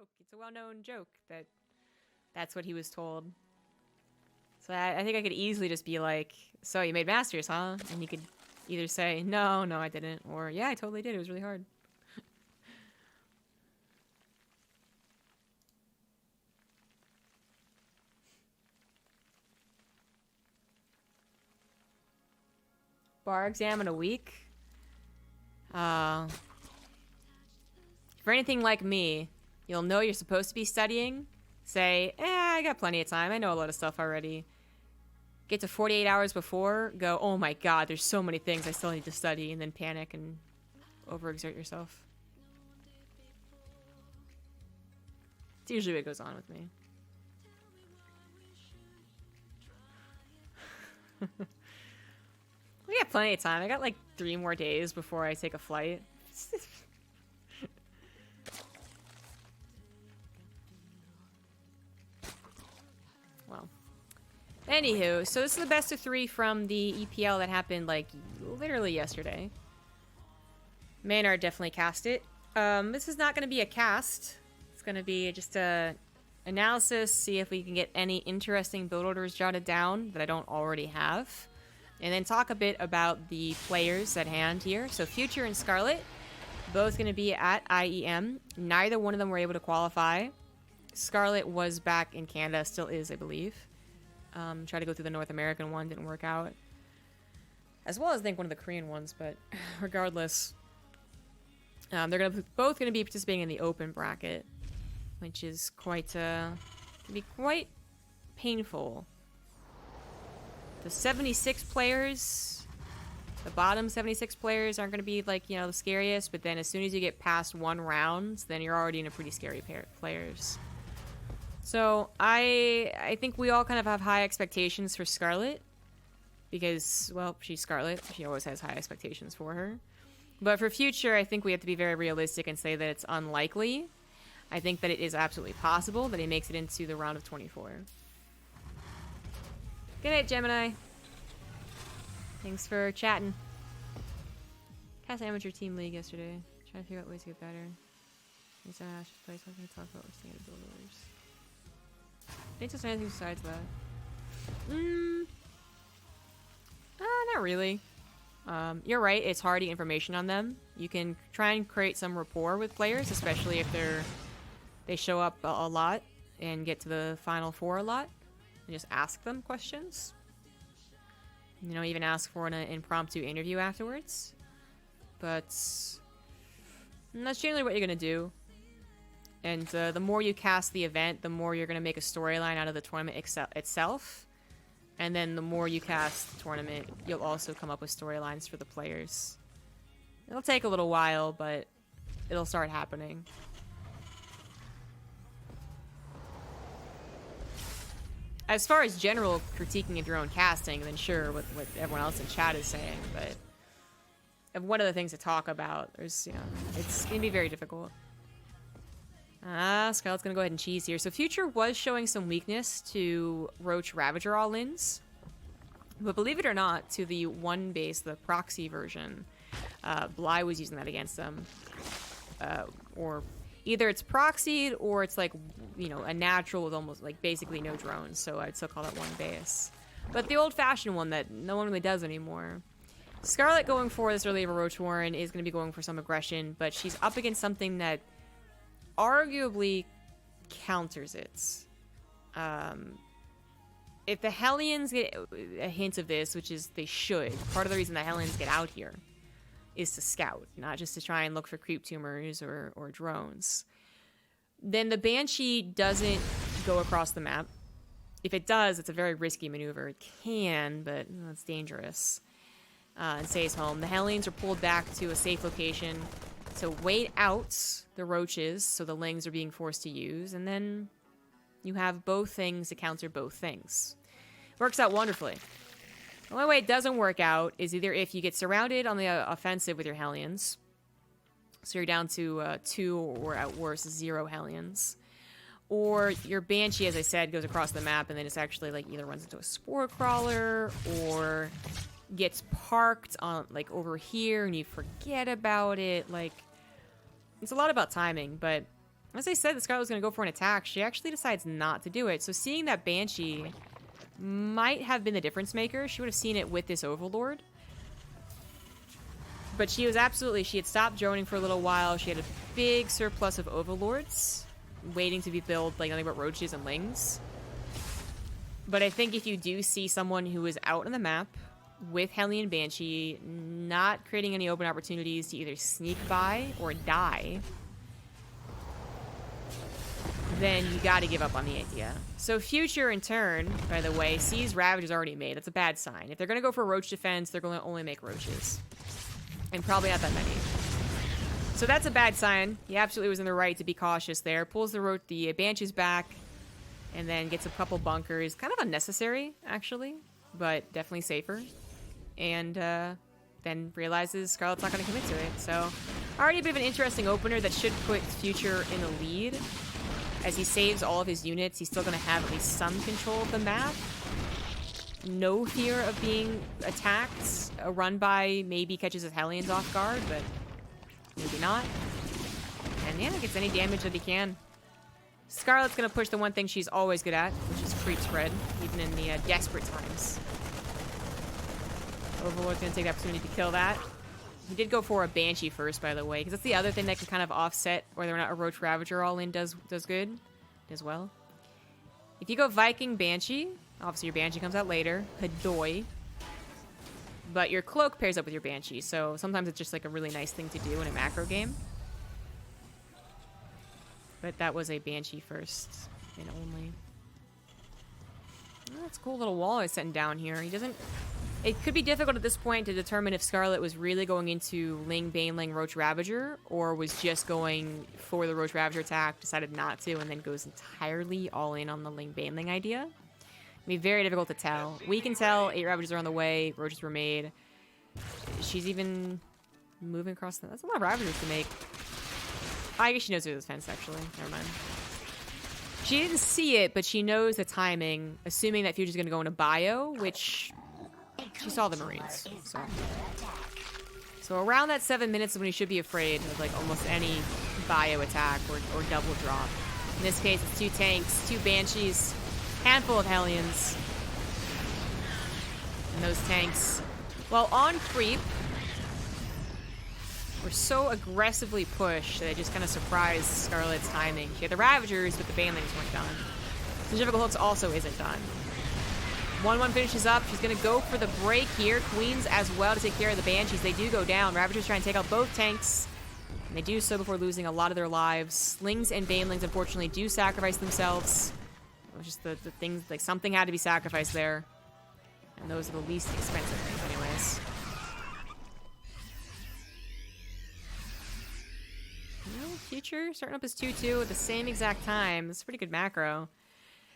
joke. It's a well-known joke that that's what he was told. So I think I could easily just be like, so you made Masters, huh? And you could either say, no, I didn't. Or, yeah, I totally did. It was really hard. Bar exam in a week? For anything like me, you'll know you're supposed to be studying. Say, I got plenty of time. I know a lot of stuff already. Get to 48 hours before, go, oh my god, there's so many things I still need to study, and then panic and overexert yourself. It's usually what goes on with me. We got plenty of time. I got like 3 more days before I take a flight. Well. Anywho, so this is the best of 3 from the EPL that happened like literally yesterday. Maynard definitely cast it. This is not going to be a cast. It's going to be just a analysis, see if we can get any interesting build orders jotted down that I don't already have. And then talk a bit about the players at hand here. So Future and Scarlett, both going to be at IEM. Neither one of them were able to qualify. Scarlett was back in Canada, still is, I believe. Tried to go through the North American one, didn't work out. As well as, I think, one of the Korean ones, but regardless. They're both going to be participating in the open bracket, which is can be quite painful. The 76 players, the bottom 76 players aren't going to be, like, the scariest, but then as soon as you get past 1 round, then you're already in a pretty scary pair of players. So, I think we all kind of have high expectations for Scarlett, because, well, she's Scarlett. She always has high expectations for her. But for Future, I think we have to be very realistic and say that it's unlikely. I think that it is absolutely possible that he makes it into the round of 24. Good night, Gemini. Thanks for chatting. Cast Amateur Team League yesterday. Trying to figure out ways to get better. Next time I should play something to talk about with standard builders. Ain't just anything besides that. Not really. You're right, it's hard to get information on them. You can try and create some rapport with players, especially if they show up a lot and get to the Final Four a lot. And just ask them questions. Even ask for an impromptu interview afterwards. But that's generally what you're going to do. And the more you cast the event, the more you're going to make a storyline out of the tournament itself. And then the more you cast the tournament, you'll also come up with storylines for the players. It'll take a little while, but it'll start happening. As far as general critiquing of your own casting, then sure, what everyone else in chat is saying, but one of the things to talk about, it's going to be very difficult. Scarlett's going to go ahead and cheese here. So Future was showing some weakness to Roach Ravager all-ins. But believe it or not, to the 1 base, the proxy version, Bly was using that against them. Or either it's proxied or it's like, a natural with almost like basically no drones. So I'd still call that 1 base. But the old-fashioned one that no one really does anymore. Scarlett going for this early of a Roach Warren is going to be going for some aggression, but she's up against something that arguably counters it. If the Hellions get a hint of this, which is they should, part of the reason the Hellions get out here is to scout, not just to try and look for creep tumors or drones. Then the Banshee doesn't go across the map. If it does, it's a very risky maneuver. It can, but it's dangerous. And stays home. The Hellions are pulled back to a safe location to wait out the roaches, so the Lings are being forced to use, and then you have both things to counter both things. Works out wonderfully. The only way it doesn't work out is either if you get surrounded on the offensive with your Hellions, so you're down to 2 or at worst 0 Hellions, or your Banshee, as I said, goes across the map and then it's actually like either runs into a spore crawler or gets parked on like over here and you forget about it. Like, it's a lot about timing, but As I said, the Scarlet was going to go for an attack. She actually decides not to do it. So seeing that Banshee might have been the difference maker. She would have seen it with this Overlord. But she was absolutely... She had stopped droning for a little while. She had a big surplus of Overlords waiting to be built, like nothing but Roaches and Lings. But I think if you do see someone who is out on the map with Hellion Banshee, not creating any open opportunities to either sneak by or die, then you gotta give up on the idea. So Future, in turn, by the way, sees Ravages already made. That's a bad sign. If they're gonna go for Roach defense, they're gonna only make Roaches. And probably not that many. So that's a bad sign. He absolutely was in the right to be cautious there. Pulls the Banshees back, and then gets a couple bunkers. Kind of unnecessary, actually, but definitely safer. And then realizes Scarlett's not gonna commit to it. So already a bit of an interesting opener that should put Future in the lead. As he saves all of his units, he's still going to have at least some control of the map. No fear of being attacked. A run by maybe catches his Hellions off guard, but maybe not. And yeah, gets any damage that he can. Scarlett's going to push the one thing she's always good at, which is creep spread, even in the desperate times. Overlord's going to take the opportunity to kill that. He did go for a Banshee first, by the way, because that's the other thing that can kind of offset whether or not a Roach Ravager all-in does good, as well. If you go Viking Banshee, obviously your Banshee comes out later, Hadoy, but your Cloak pairs up with your Banshee, so sometimes it's just like a really nice thing to do in a macro game. But that was a Banshee first, and only. Oh, that's a cool little wall he's setting down here. He doesn't... It could be difficult at this point to determine if Scarlett was really going into Ling, Baneling, Roach Ravager, or was just going for the Roach Ravager attack, decided not to, and then goes entirely all in on the Ling, Baneling idea. It'd be very difficult to tell. We can tell 8 Ravagers are on the way, Roaches were made. She's even moving across the... That's a lot of Ravagers to make. I guess she knows there's a fence, actually. Never mind. She didn't see it, but she knows the timing, assuming that Future's going to go into Bio, which... She saw the Marines. So around that 7 minutes is when you should be afraid of like almost any bio attack or double drop. In this case, it's 2 tanks, 2 Banshees, handful of Hellions. And those tanks, while on creep, were so aggressively pushed that it just kind of surprised Scarlett's timing. She had the Ravagers, but the Banelings weren't done. Centrifugal Hooks also isn't done. 1-1 finishes up. She's going to go for the break here. Queens as well to take care of the Banshees. They do go down. Ravagers try and take out both tanks. And they do so before losing a lot of their lives. Slings and Banelings, unfortunately, do sacrifice themselves. It was just the things, like something had to be sacrificed there. And those are the least expensive things anyways. Future starting up as 2-2 at the same exact time. It's a pretty good macro.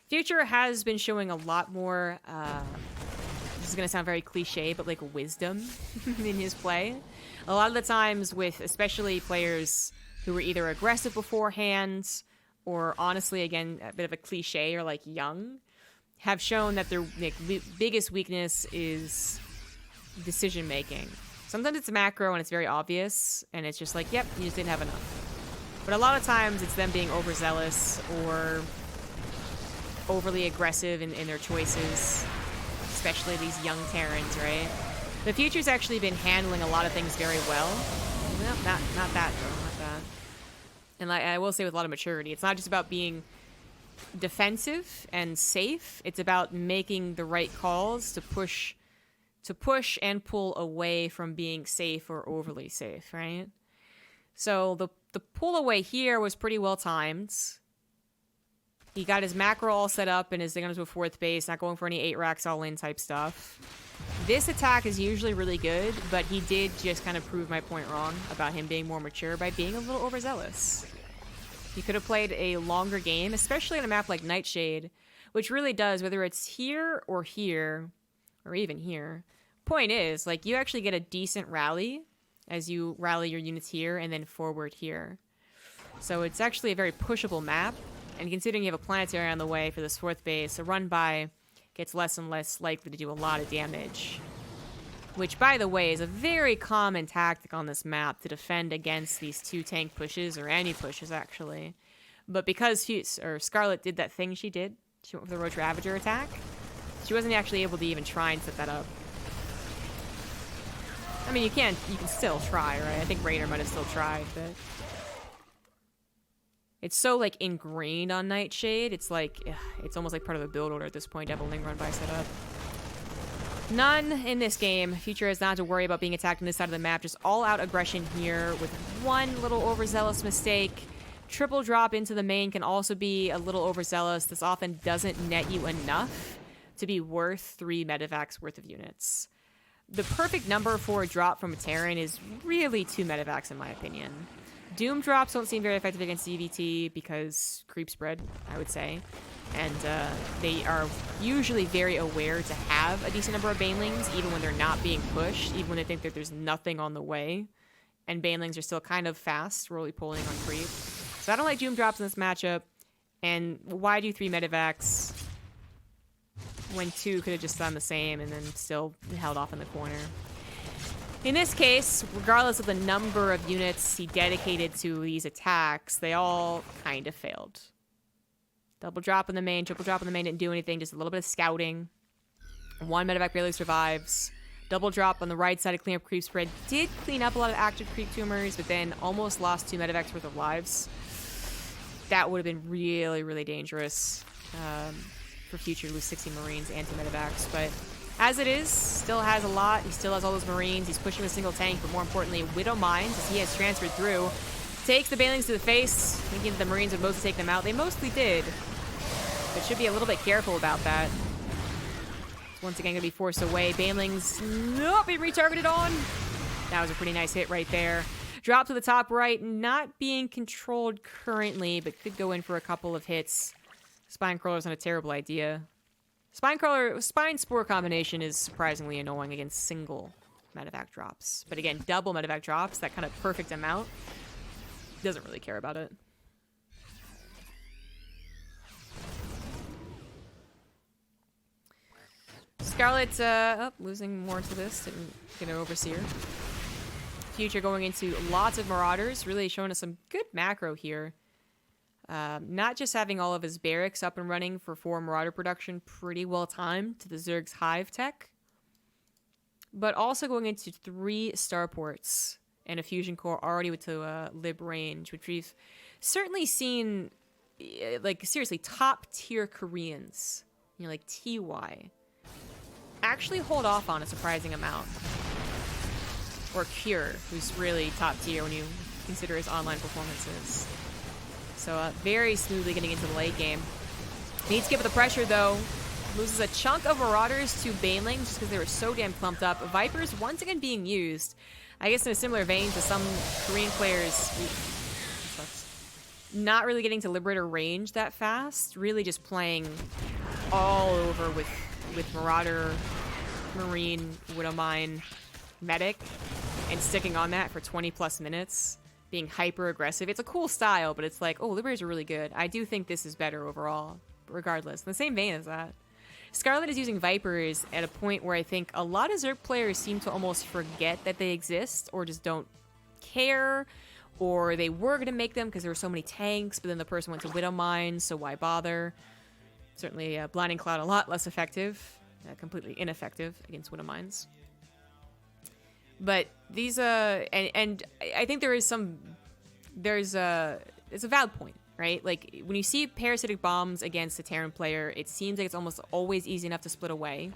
Future has been showing a lot more, this is going to sound very cliche, but like wisdom in his play. A lot of the times with especially players who were either aggressive beforehand or honestly, again, a bit of a cliche or like young, have shown that their like, biggest weakness is decision making. Sometimes it's macro and it's very obvious and it's just like, yep, you just didn't have enough. But a lot of times it's them being overzealous or overly aggressive in their choices, especially these young Terrans, right? The Future's actually been handling a lot of things very well. Well, not that, though. Not that. And I will say with a lot of maturity, it's not just about being defensive and safe. It's about making the right calls to push and pull away from being safe or overly safe, right? So the pull away here was pretty well timed. He got his macro all set up and is going to a 4th base, not going for any 8 racks all in type stuff. This attack is usually really good, but he did just kind of prove my point wrong about him being more mature by being a little overzealous. He could have played a longer game, especially on a map like Nightshade, which really does, whether it's here, or even here. Point is, like, you actually get a decent rally as you rally your units here and then forward here. So it's actually a very pushable map. And considering you have a planetary on the way for this 4th base, a run-by gets less and less likely to do a lot of damage. Which, by the way, is a very common tactic on this map to defend against these 2 tank pushes, or any pushes, actually. But because Scarlett did that thing she did, she went for the Roach Ravager attack, she wasn't actually able to even try and set that up. I mean, you can still try, right? I think Rainer might have still tried, but it's so, like, ingrained on Nightshade. It's like, it's almost like part of the build order at this point to have a Ling Run by setup. None in this game. Future has not had to worry about being attacked on this side of the map. Just all-out aggression here with one little overzealous mistake. Triple drop into the main can also be a little overzealous. This often doesn't net you enough to be worth 3 medevacs worth of units. The perfect number for a drop from a Terran is really 2 medevacs in my opinion. Doom drops don't seem very effective against CVT because creep spread, I would say. And they are usually very aware to have a decent number of banelings, even when they're not being pushed, even when they think that there's nothing on the way. And banelings are still kind of fast, roly pulling on creep. So I don't like Doom drops in this matchup. And why do 3 medevacs when 2 could have just done the same and then still held off in the corner? In this case, regardless of the number of units he dedicated to these attacks, they all kind of failed. Double drop in the main, triple drop in the main didn't do anything, just a little bit of scouting. 1 medevac barely survives. Double drop on the right side to clean up creep spread. Did clean up a lot of active creep tumors, but then almost lost 2 medevacs worth of lives. That would have been really, really dangerous for Future to lose 60 Marines and 2 medevacs, but as it is, still has a lot. He still has all those Marines. He's pushing a single tank, but more importantly, Widow Mines, as he has transferred through, takes the Banelings to the face, thinking that the Marines would mostly take them out. They mostly did, but should be a little bit careful about that. Once again, going to be forced away. Banelings, nope, being retargeted on. That was a pretty nice hit right there. Drop to the top right, not being controlled currently, but could go in for a couple of hits. Spine Crawler's not a terrible idea. Spine Spore combination is surprisingly annoying against single medevac drops. But again, double medevac drops, that kind of perfect amount, doesn't really care about it. Scarlett, losing more to this, didn't get an Overseer. Future going into lots of Marauders, really showing us some good macro here. Not just having all of his barracks up and running for 4 Marauder production pretty well timed to the Zerg's Hive tech, but also going into 3 starports and a fusion core already with to lib range, which we've certainly seen, like, seriously, top tier Koreans, you know, like TY, actually hold off on a surprising amount. Or Cure, who's really top tier when you consider his online performances. So very smoothly getting into the late game. Needs to give it the pressure though. Loses a chunk of Marauders to Banelings just because they were so damn clumped up. Vipers once again being used. I guess in a similar vein to some Korean players. Not really getting to Liberator range that fast. Really just playing all over with Marauder, Marine, Widowmine, Medic. And sticking on that for 20 plus minutes. Being hyper aggressive. It's a cool style, but it's like, oh, Liberators are really good. I do think this is better overall, regardless. In the same vein as that. Scarlett is using Vipers at a point where I think a lot of Zerg players seem to almost forget that they exist, or just don't care, or they were going to make them because there were so many tanks, but then the person went to Widow Mines, so why bother? Certainly Blinding Cloud a lot less effective, completely ineffective against Widow Mines. But these, and I think it's a valid point, right? Like, when you see parasitic bombs against a Terran player, it seems like it's almost always easy enough to split away.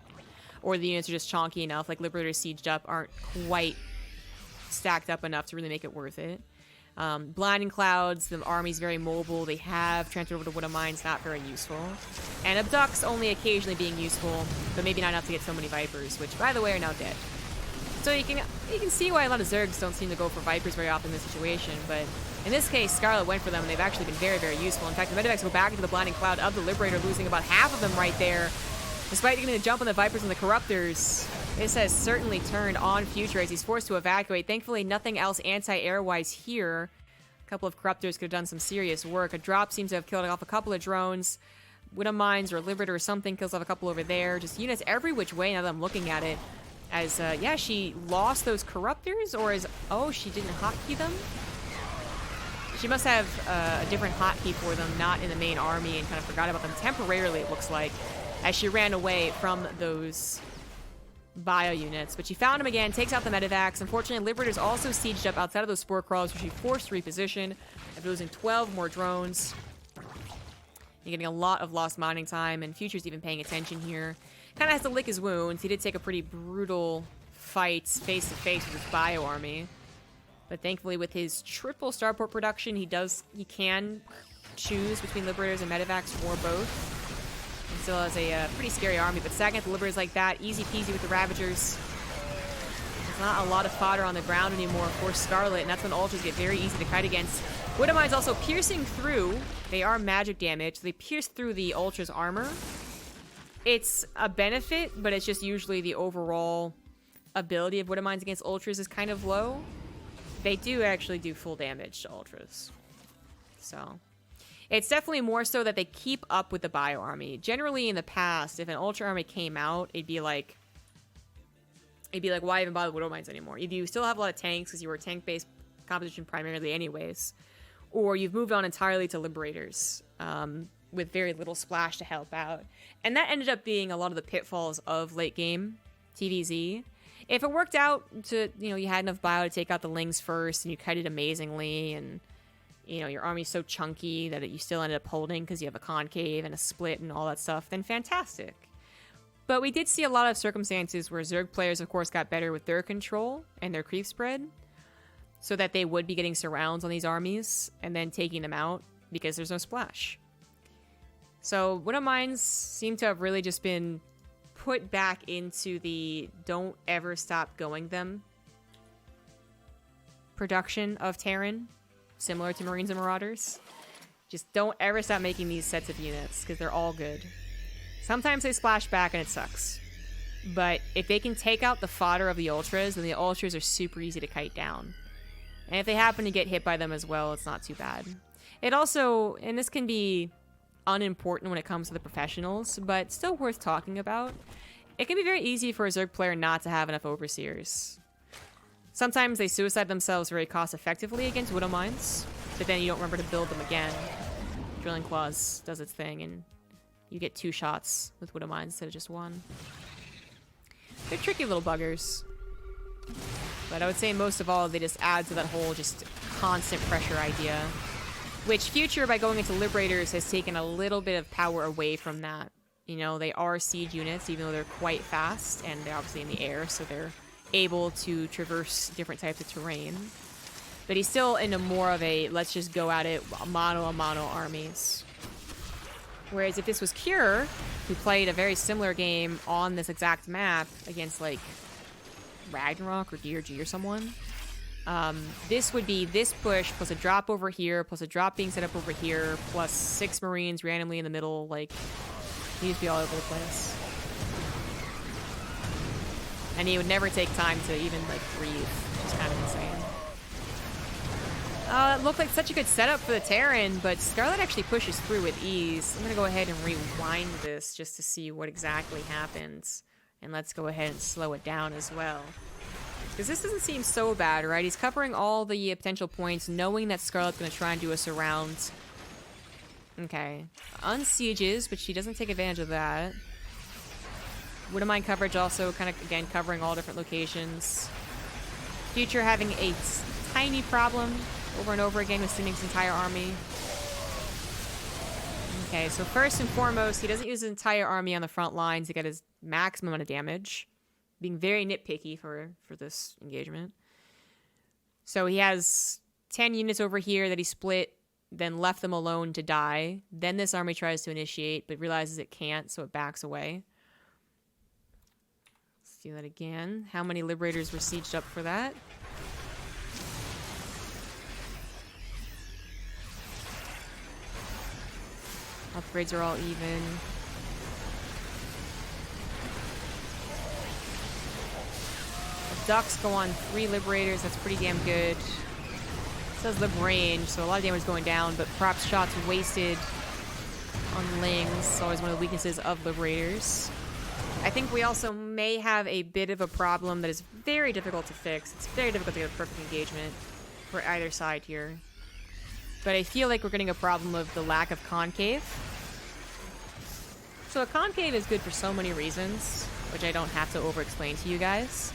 Or the units are just chonky enough, like Liberators sieged up aren't quite stacked up enough to really make it worth it. Blinding Clouds, the army's very mobile, they have transferred over to Widow Mines, not very useful. And Abducts only occasionally being useful, but maybe not enough to get so many Vipers, which, by the way, are now dead. So you can see why a lot of Zergs don't seem to go for Vipers very often in this situation, but in this case, Scarlett went for them, and they've actually been very, very useful. In fact, the Medivacs go back into the Blinding Cloud of the Liberator, losing about half of them right there. Despite getting the jump on the Vipers and the Corruptors, this has certainly turned on Future as he's forced to evacuate. Thankfully, nothing else anti-air-wise here. A couple of Corruptors could have done some serious work. A drop seems to have killed off a couple of drones. Widow Mines or Liberator or something kills off a couple over there. Just units every which way now that I'm looking at it. As, yeah, she lost those Corruptors, or as, oh, she didn't hotkey them? She must have a different hotkey for them, not in the main army, and kind of forgot about them temporarily, it looks like, as she ran away from those bio units. But she found him again, takes out the medevacs. Unfortunately, Liberators also sieged up outside of those spore crawlers, which she forced to reposition, after losing 12 more drones. You're getting a lot of lost mining time, and Future's even paying attention here. Kind of has to lick his wounds. He did take a pretty brutal fight face-to-face with his bio army. But thankfully, with his triple starport production, he can choose between Liberators and medevacs or both. And still has a pretty scary army, but stacking up the Liberators like that, easy peasy with the Ravagers. There's not a lot of fodder on the ground anymore for Scarlett, and that's when Ultras get very easy to kite against. Widow Mine's also piercing through. They are magic damage, so they pierce through the Ultra's armor. It's a benefit, but it's just usually the overall ability of Widow Mines against Ultras is kind of low. They do actually do full damage to Ultras. So, it's definitely more so that they keep up with the bio army. Generally, in the past, if an Ultra army came out, it'd be like, why even bother Widow Mines anymore? Either you still have a lot of tanks because you were a tank-based composition primarily anyways, or you've moved on entirely to Liberators with very little splash to help out. And that ended up being a lot of the pitfalls of late-game TVZ. If it worked out to, you had enough bio to take out the Lings first, and you kited amazingly, and, your army's so chunky that you still ended up holding because you have a concave and a split and all that stuff, then fantastic. But we did see a lot of circumstances where Zerg players, of course, got better with their control and their creep spread, so that they would be getting surrounds on these armies and then taking them out because there's no splash. So Widow Mines seem to have really just been put back into the don't ever stop going them production of Terran, similar to Marines and Marauders. Just don't ever stop making these sets of units because they're all good. Sometimes they splash back and it sucks. But if they can take out the fodder of the Ultras, then the Ultras are super easy to kite down. And if they happen to get hit by them as well, it's not too bad. It also, and this can be unimportant when it comes to the professionals, but still worth talking about. It can be very easy for a Zerg player not to have enough Overseers. Sometimes they suicide themselves very cost effectively against Widow Mines, but then you don't remember to build them again. Drilling Claws does its thing, and you get 2 shots with Widow Mines instead of just 1. They're tricky little buggers. But I would say most of all, they just add to that whole just constant pressure idea. Which Future, by going into Liberators, has taken a little bit of power away from that. They are siege units, even though they're quite fast, and they're obviously in the air, so they're able to traverse different types of terrain. But he's still into more of a, let's just go at it, mano-a-mano armies. Whereas if this was Cure, who played a very similar game on this exact map against, like, Ragnarok or DRG or someone, this would be this push plus a drop over here, plus a drop being set up over here, plus 6 Marines randomly in the middle. Like, he used to be all over the place. And he would never take time to even, like, breathe, which is kind of insane. It looked like such a good setup for the Terran, but Scarlett actually pushes through with ease. I'm going to go ahead and rewind this just to see what exactly happens. And let's go ahead and slow it down as well. Because this doesn't seem so bad, right? He's covering all the potential points, knowing that Scarlett's going to try and do a surround. Okay. Unsieges, but she doesn't take advantage of that. Widow Mine coverage also kind of, again, covering all different locations. Future having a tiny problem over and over again with sending his entire army. Okay, so first and foremost, he doesn't use his entire army on the front lines to get his maximum amount of damage. Being very nitpicky for this engagement. So he has 10 units over here that he split, then left them alone to die. Then this army tries to initiate, but realizes it can't, so it backs away. Let's do that again. How many Liberators were sieged up for that? Upgrades are all even. Ducks go on 3 Liberators, that's pretty damn good. It says Lib range, so a lot of damage going down, but perhaps shots wasted on Lings. It's always one of the weaknesses of Liberators. I think we also may have a bit of a problem that is very difficult to fix. It's very difficult to get a perfect engagement for either side here. But I feel like we're getting a problem of the lack of concave. So a concave is good for so many reasons, which I don't have to over-explain to you guys.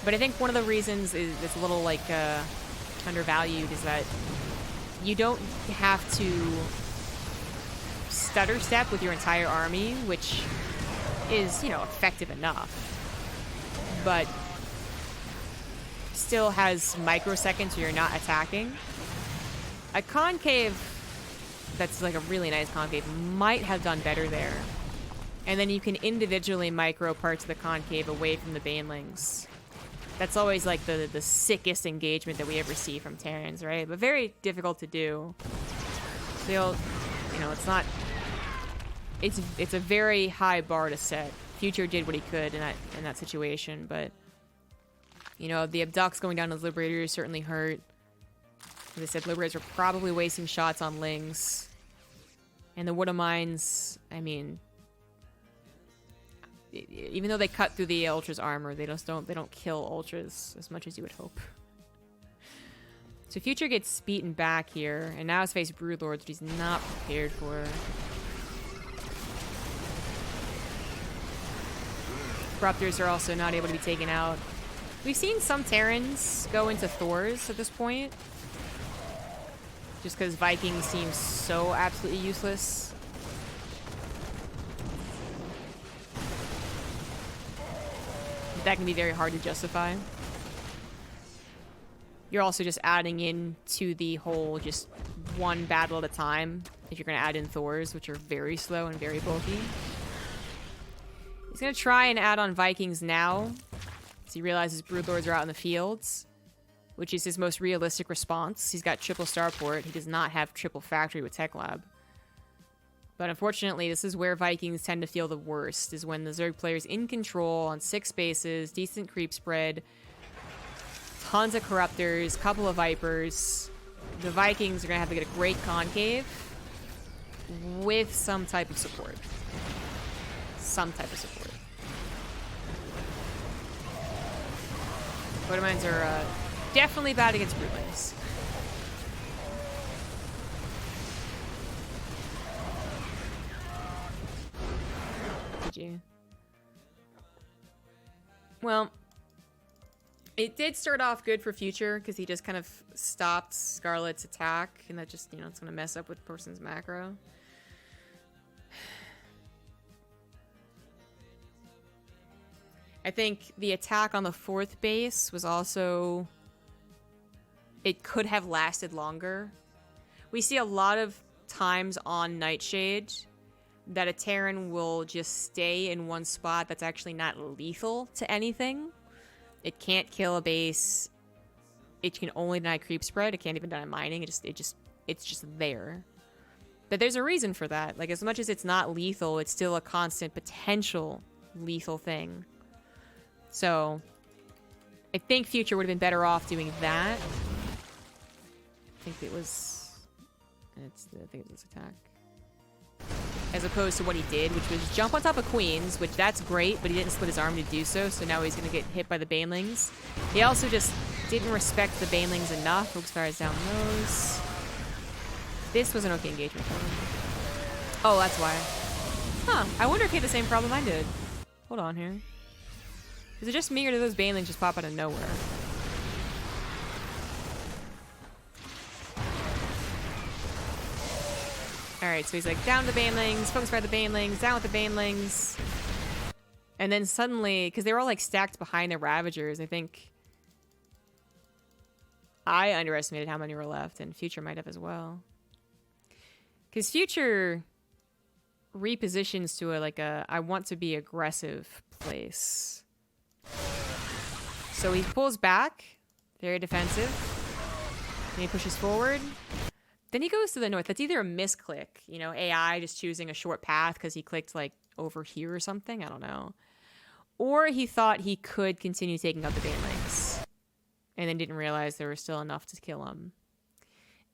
But I think one of the reasons is it's a little, like, undervalued is that you don't have to stutter step with your entire army, which is, you know, effective enough. But still has microseconds where you're not attacking. A concave that's like a really nice concave might have done better there. And then you can individually micro parts of the concave away from the banelings. That's always like the sickest engagement that we ever see from Terrans, right? But very difficult to do. So you'll, you know, it's not... It's a very high bar to set. Future did what he could in that situation, but... You know, the abducts going down as Liberators certainly hurt. As I said, Liberators were probably wasting shots on Lings. And the Wood of Mines, I mean... Even though they cut through the Ultra's armor, they don't kill Ultras as much as you would hope. So Future gets beaten back here, and now has faced Broodlords, which he's not prepared for. Corruptors are also not able to be taken out. We've seen some Terrans go into Thors at this point. Just because Vikings seem so absolutely useless. That can be very hard to justify. You're also just adding in to the whole just one battle at a time if you're going to add in Thors, which are very slow and very bulky. He's going to try and add on Vikings now, as he realizes Broodlords are out in the fields, which is his most realistic response. He's got triple starport. He does not have triple factory with Tech Lab. But unfortunately, this is where Vikings tend to feel the worst, is when the Zerg player's in control on 6 bases, decent creep spread, tons of Corruptors, couple of Vipers. The Vikings are going to have to get a great concave with some type of support. Some type of support. Photomines are definitely bad against Broodlings. GG. Well, it did start off good for Future because he just kind of stopped Scarlett's attack, and that just, you know, it's going to mess up with person's macro. I think the attack on the 4th base was also... It could have lasted longer. We see a lot of times on Nightshade that a Terran will just stay in one spot that's actually not lethal to anything. It can't kill a base. It can only deny creep spread. It can't even deny mining. It's just there. But there's a reason for that. Like, as much as it's not lethal, it's still a constant potential lethal thing. So, I think Future would have been better off doing that. I think it was... I think it was attack. As opposed to what he did, which was jump on top of Queens, which that's great, but he didn't split his arm to do so, so now he's going to get hit by the Banelings. He also just didn't respect the Banelings enough. Focus fires down those. This was an okay engagement for him. Oh, that's why. Huh, I wonder if he had the same problem I did. Hold on here. Is it just me, or do those Banelings just pop out of nowhere? Alright, so he's like, down the Banelings, focus by the Banelings, down with the Banelings. And then suddenly, because they were all like stacked behind the Ravagers, I think I underestimated how many were left, and Future might have as well. Because Future repositions to a I want to be aggressive place. So he pulls back, very defensive. Then he pushes forward. Then he goes to the north. That's either a misclick, you know, AI just choosing a short path because he clicked like over here or something. I don't know. Or he thought he could continue taking out the Banelings and then didn't realize there was still enough to kill him.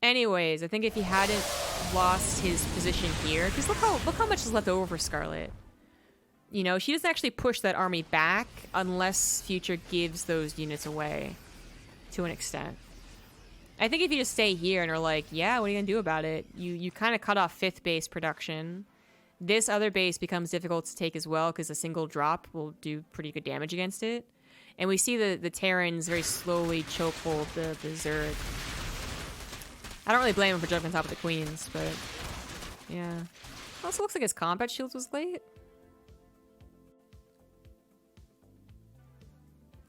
Anyways, I think if he hadn't lost his position here, because look how much is left over for Scarlett. You know, she doesn't actually push that army back unless Future gives those units away to an extent. I think if you just stay here and are like, yeah, what are you gonna do about it? You kind of cut off 5th base production. This other base becomes difficult to take as well because a single drop will do pretty good damage against it. And we see the Terrans very slowly chokehold the Zerg. I don't really blame him for jumping on top of the Queens, but yeah. Also looks like his combat shields was late.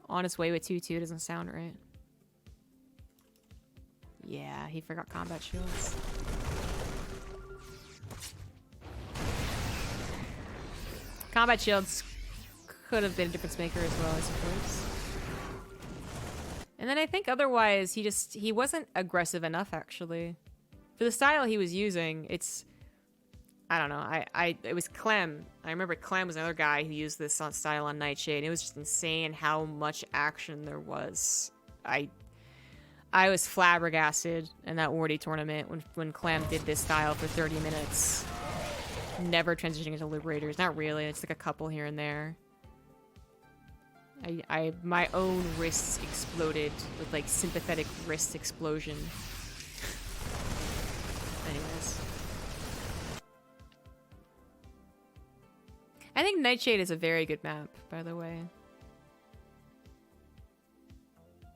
On his way with 2-2 doesn't sound right. Yeah, he forgot combat shields. Combat shields could have been a difference maker as well, I suppose. And then I think otherwise he wasn't aggressive enough actually. For the style he was using, I don't know. It was Clem. I remember Clem was another guy who used this style on Nightshade. It was just insane how much action there was. I was flabbergasted in that Wardy tournament when Clem did this style for 30 minutes. Never transitioning into Liberators. Not really. It's like a couple here and there. My own wrists exploded with like sympathetic wrist explosion. Anyways. I think Nightshade is a very good map, by the way.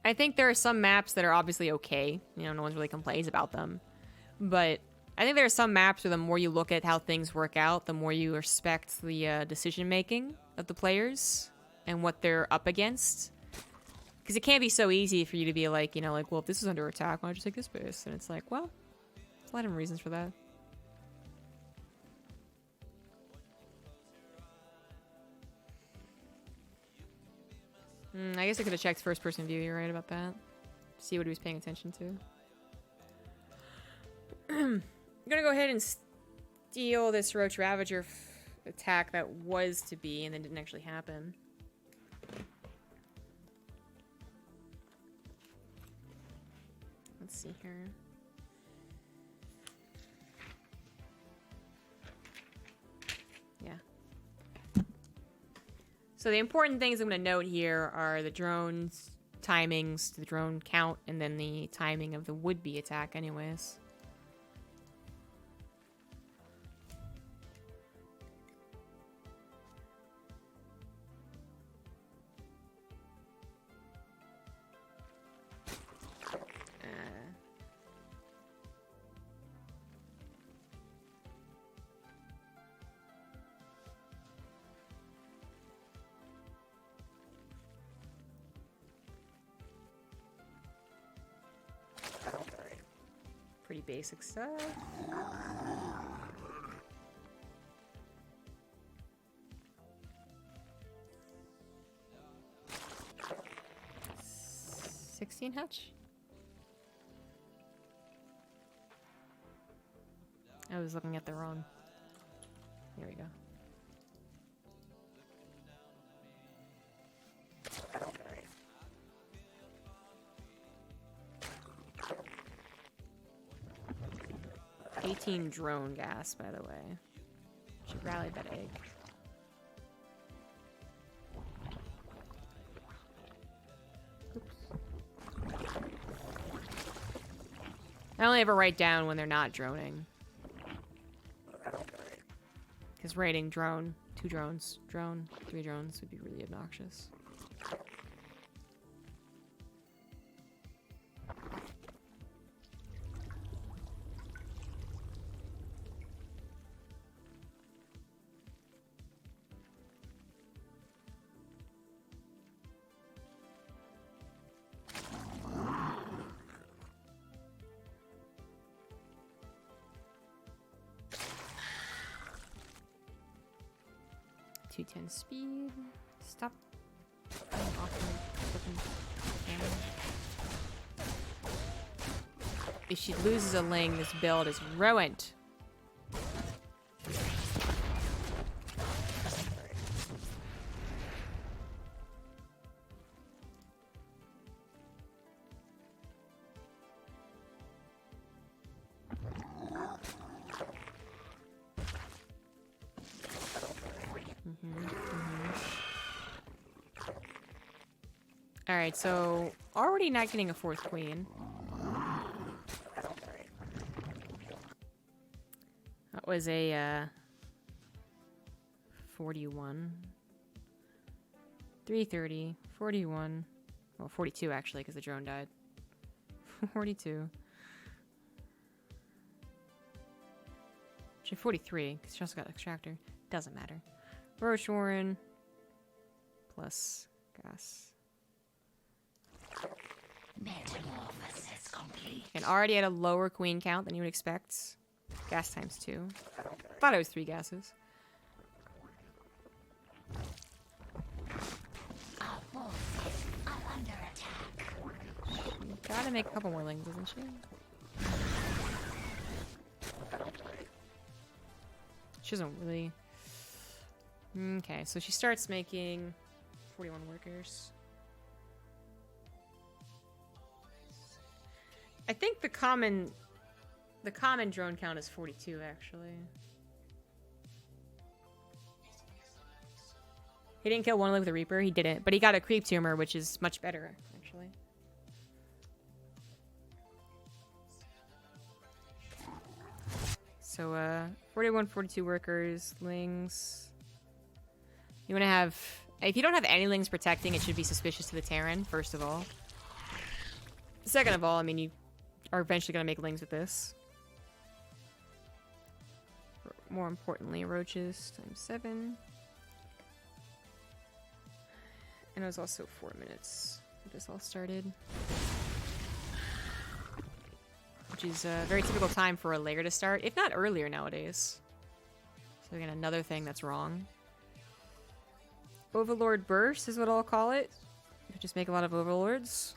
I think there are some maps that are obviously okay. You know, no one really complains about them. But I think there are some maps where the more you look at how things work out, the more you respect the decision-making of the players and what they're up against. Because it can't be so easy for you to be like, you know, like, well, if this is under attack, why don't you take this base? And it's like, well, there's a lot of reasons for that. I guess I could have checked first-person view. You're right about that. See what he was paying attention to. I'm gonna go ahead and steal this Roach Ravager attack that was to be and then didn't actually happen. Let's see here. Yeah. So the important things I'm going to note here are the drone's timings, the drone count, and then the timing of the would-be attack anyways. Pretty basic stuff. $16 hatch? I was looking at the wrong. Here we go. Drone gas, by the way. Should rally that egg. Oops. I only ever write down when they're not droning. Because rating drone, 2 drones, drone, 3 drones would be really obnoxious. Speed. Stop. If she loses a Ling, this build is ruined. Alright, so already not getting a 4th queen. That was a 41. 330. 41. Well, 42 actually, because the drone died. 42. Actually, 43, because she also got extractor. Doesn't matter. Roach Warren plus gas. Metamorphosis complete. And already at a lower queen count than you would expect. Gas times 2. Thought it was 3 gases. Our forces are under attack. She gotta make a couple more lings, doesn't she? She doesn't really... Okay, so she starts making 41 workers. I think the common drone count is 42, actually. He didn't kill one with a Reaper, he didn't, but he got a creep tumor, which is much better, actually. So, 41, 42 workers, lings. You want to have... If you don't have any lings protecting, it should be suspicious to the Terran, first of all. Second of all, I mean, you are eventually going to make lings with this. More importantly, roaches times 7. And it was also 4 minutes when this all started. Which is a very typical time for a layer to start, if not earlier nowadays. So again, another thing that's wrong. Overlord burst is what I'll call it. Just make a lot of overlords.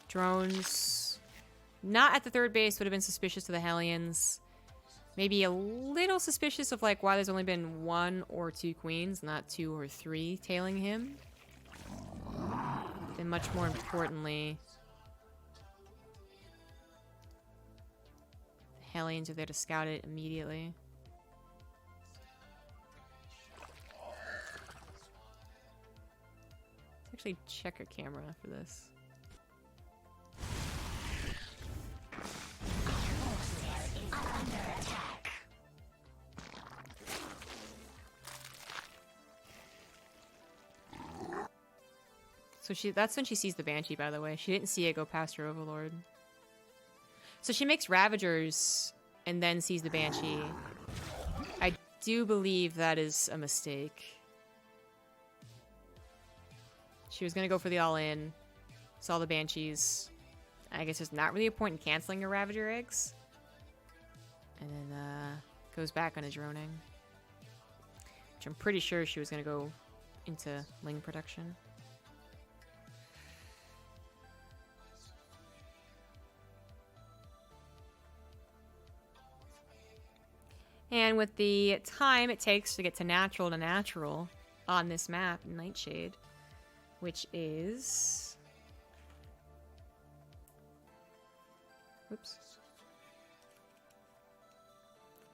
Drones. Not at the third base would have been suspicious to the Hellions. Maybe a little suspicious of like why there's only been 1 or 2 queens, not 2 or 3 tailing him. And much more importantly, the Hellions are there to scout it immediately. Let's actually check a camera for this. So that's when she sees the Banshee, by the way. She didn't see it go past her Overlord. So she makes Ravagers and then sees the Banshee. I do believe that is a mistake. She was going to go for the all-in. Saw the Banshees. I guess there's not really a point in canceling your Ravager eggs. And then goes back on his droning. Which I'm pretty sure she was going to go into Ling production. And with the time it takes to get to natural on this map, Nightshade, which is... Oops.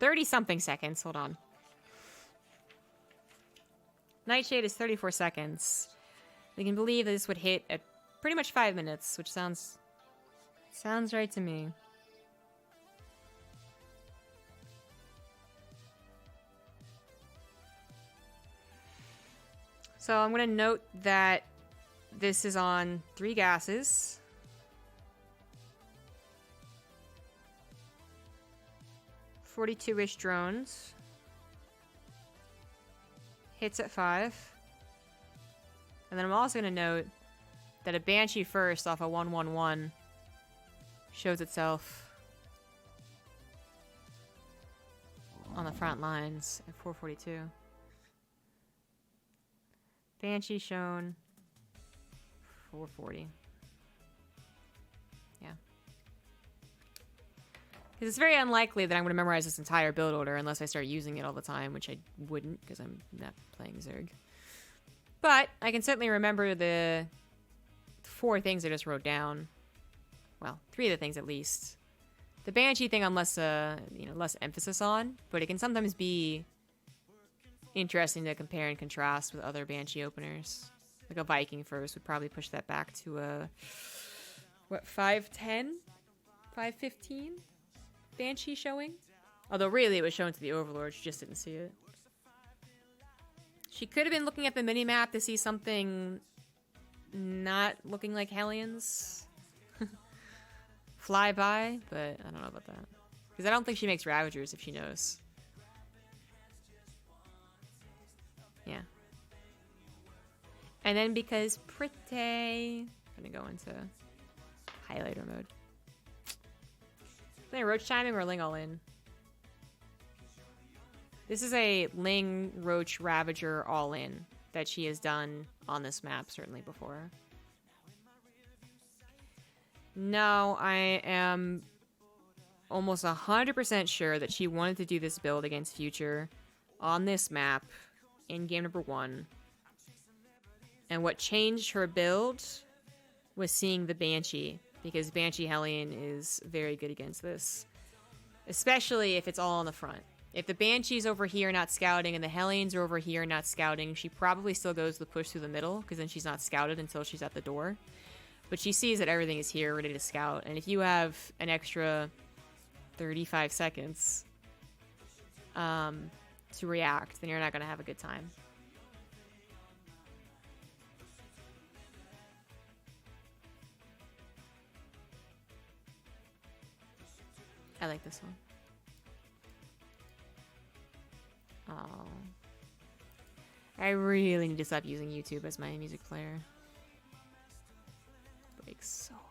30-something seconds. Hold on. Nightshade is 34 seconds. We can believe that this would hit at pretty much 5 minutes, which sounds right to me. So I'm going to note that this is on 3 gases. .42-ish drones. Hits at 5. And then I'm also going to note that a Banshee first off a 111 shows itself on the front lines at 442. Banshee shown 440. Yeah. Because it's very unlikely that I'm going to memorize this entire build order unless I start using it all the time, which I wouldn't because I'm not playing Zerg. But I can certainly remember the 4 things I just wrote down. Well, 3 of the things at least. The Banshee thing I'm less emphasis on, but it can sometimes be interesting to compare and contrast with other Banshee openers. Like a Viking first would probably push that back to a what, 5:10? 5:15? Banshee showing? Although really it was shown to the Overlord, she just didn't see it. She could have been looking at the minimap to see something not looking like Hellions fly by, but I don't know about that. Because I don't think she makes Ravagers if she knows. Yeah. And then because pretty, I'm gonna go into highlighter mode. Playing Roach Timing or Ling All In? This is a Ling Roach Ravager All In that she has done on this map certainly before. No, I am almost 100% sure that she wanted to do this build against Future on this map in game number 1. And what changed her build was seeing the Banshee, because Banshee Hellion is very good against this. Especially if it's all on the front. If the Banshee's over here not scouting and the Hellions are over here not scouting, she probably still goes the push through the middle, because then she's not scouted until she's at the door. But she sees that everything is here, ready to scout. And if you have an extra 35 seconds to react, then you're not going to have a good time. I like this one. Oh. I really need to stop using YouTube as my music player. Breaks so often.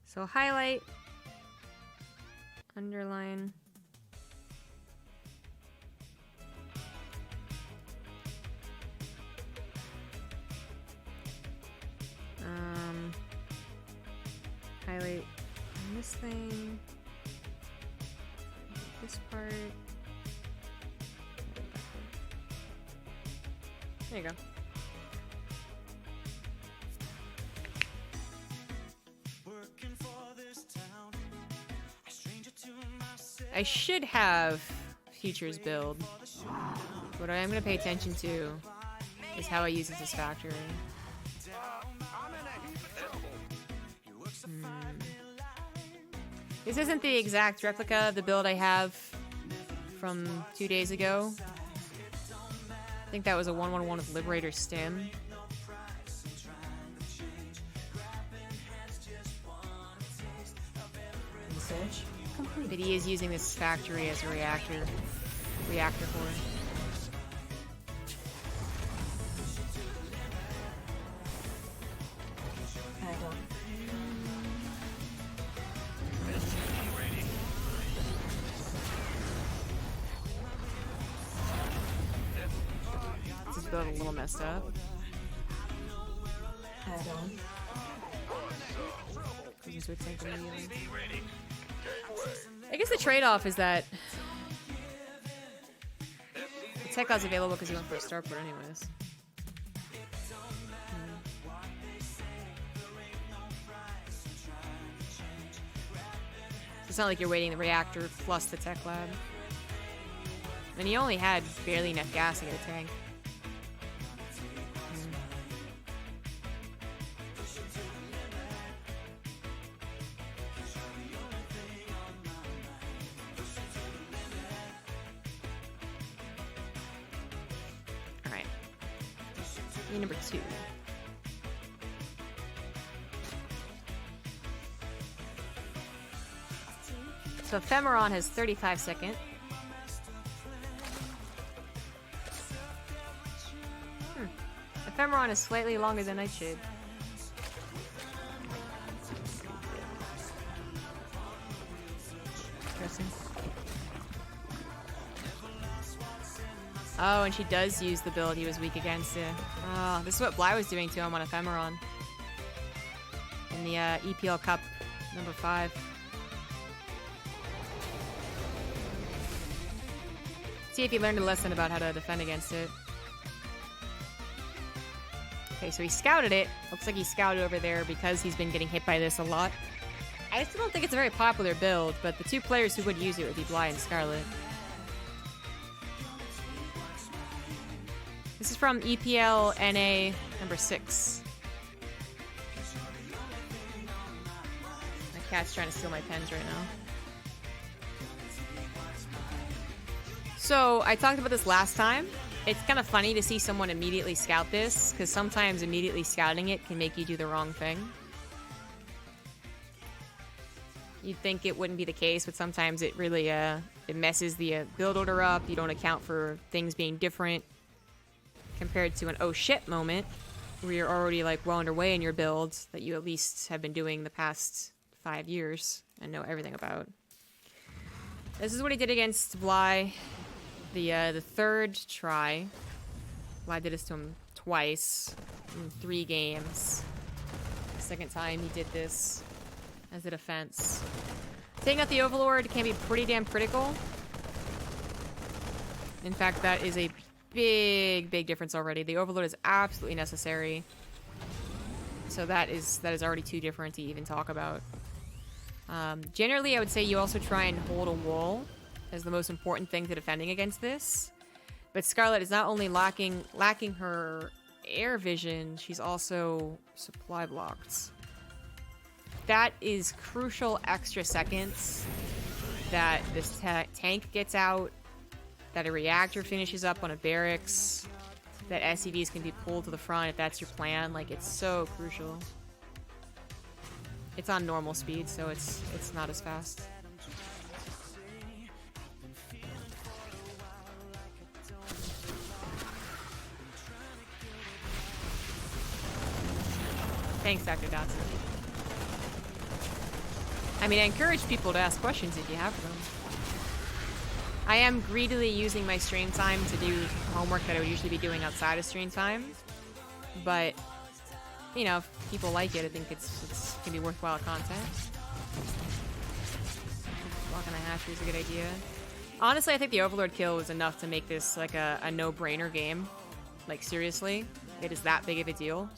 So highlight, underline, highlight this thing, this part. There you go. I should have Future's build. What I am going to pay attention to is how I use this as factory. This isn't the exact replica of the build I have from 2 days ago. I think that was a 1-1-1 with Liberator Stim. But he is using this factory as a reactor core. This is built a little messed up. Just would take immediately. I guess the trade-off is that the tech odds available because he went for a starport anyways. It's not like you're waiting the reactor plus the tech lab. And he only had barely enough gas to get a tank. Number 2. So Ephemeron has 35 seconds. Ephemeron is slightly longer than Nightshade. Interesting. Oh, and she does use the build he was weak against. Oh, this is what Bly was doing to him on Ephemeron. In the EPL Cup number 5. See if he learned a lesson about how to defend against it. Okay, so he scouted it. Looks like he scouted over there because he's been getting hit by this a lot. I still don't think it's a very popular build, but the 2 players who would use it would be Bly and Scarlett. This is from EPL NA number 6. My cat's trying to steal my pens right now. So, I talked about this last time. It's kind of funny to see someone immediately scout this, because sometimes immediately scouting it can make you do the wrong thing. You'd think it wouldn't be the case, but sometimes it really it messes the build order up. You don't account for things being different compared to an oh shit moment where you're already like well underway in your build that you at least have been doing the past 5 years and know everything about. This is what he did against Bly. The third try. Bly did this to him twice in 3 games. The second time he did this as a defense. Taking out the Overlord can be pretty damn critical. In fact, that is a big difference already. The Overlord is absolutely necessary. So that is already too different to even talk about. Generally, I would say you also try and hold a wall as the most important thing to defending against this. But Scarlett is not only lacking her air vision, she's also supply blocked. That is crucial extra seconds that this tank gets out, that a reactor finishes up on a barracks, that SCVs can be pulled to the front if that's your plan. Like, it's so crucial. It's on normal speed, so it's not as fast. Thanks, Dr. Dotson. I mean, I encourage people to ask questions if you have them. I am greedily using my stream time to do homework that I would usually be doing outside of stream time. But, you know, if people like it, I think it can be worthwhile content. Walking a hatchery is a good idea. Honestly, I think the Overlord kill was enough to make this like a no-brainer game. Like, seriously, it is that big of a deal.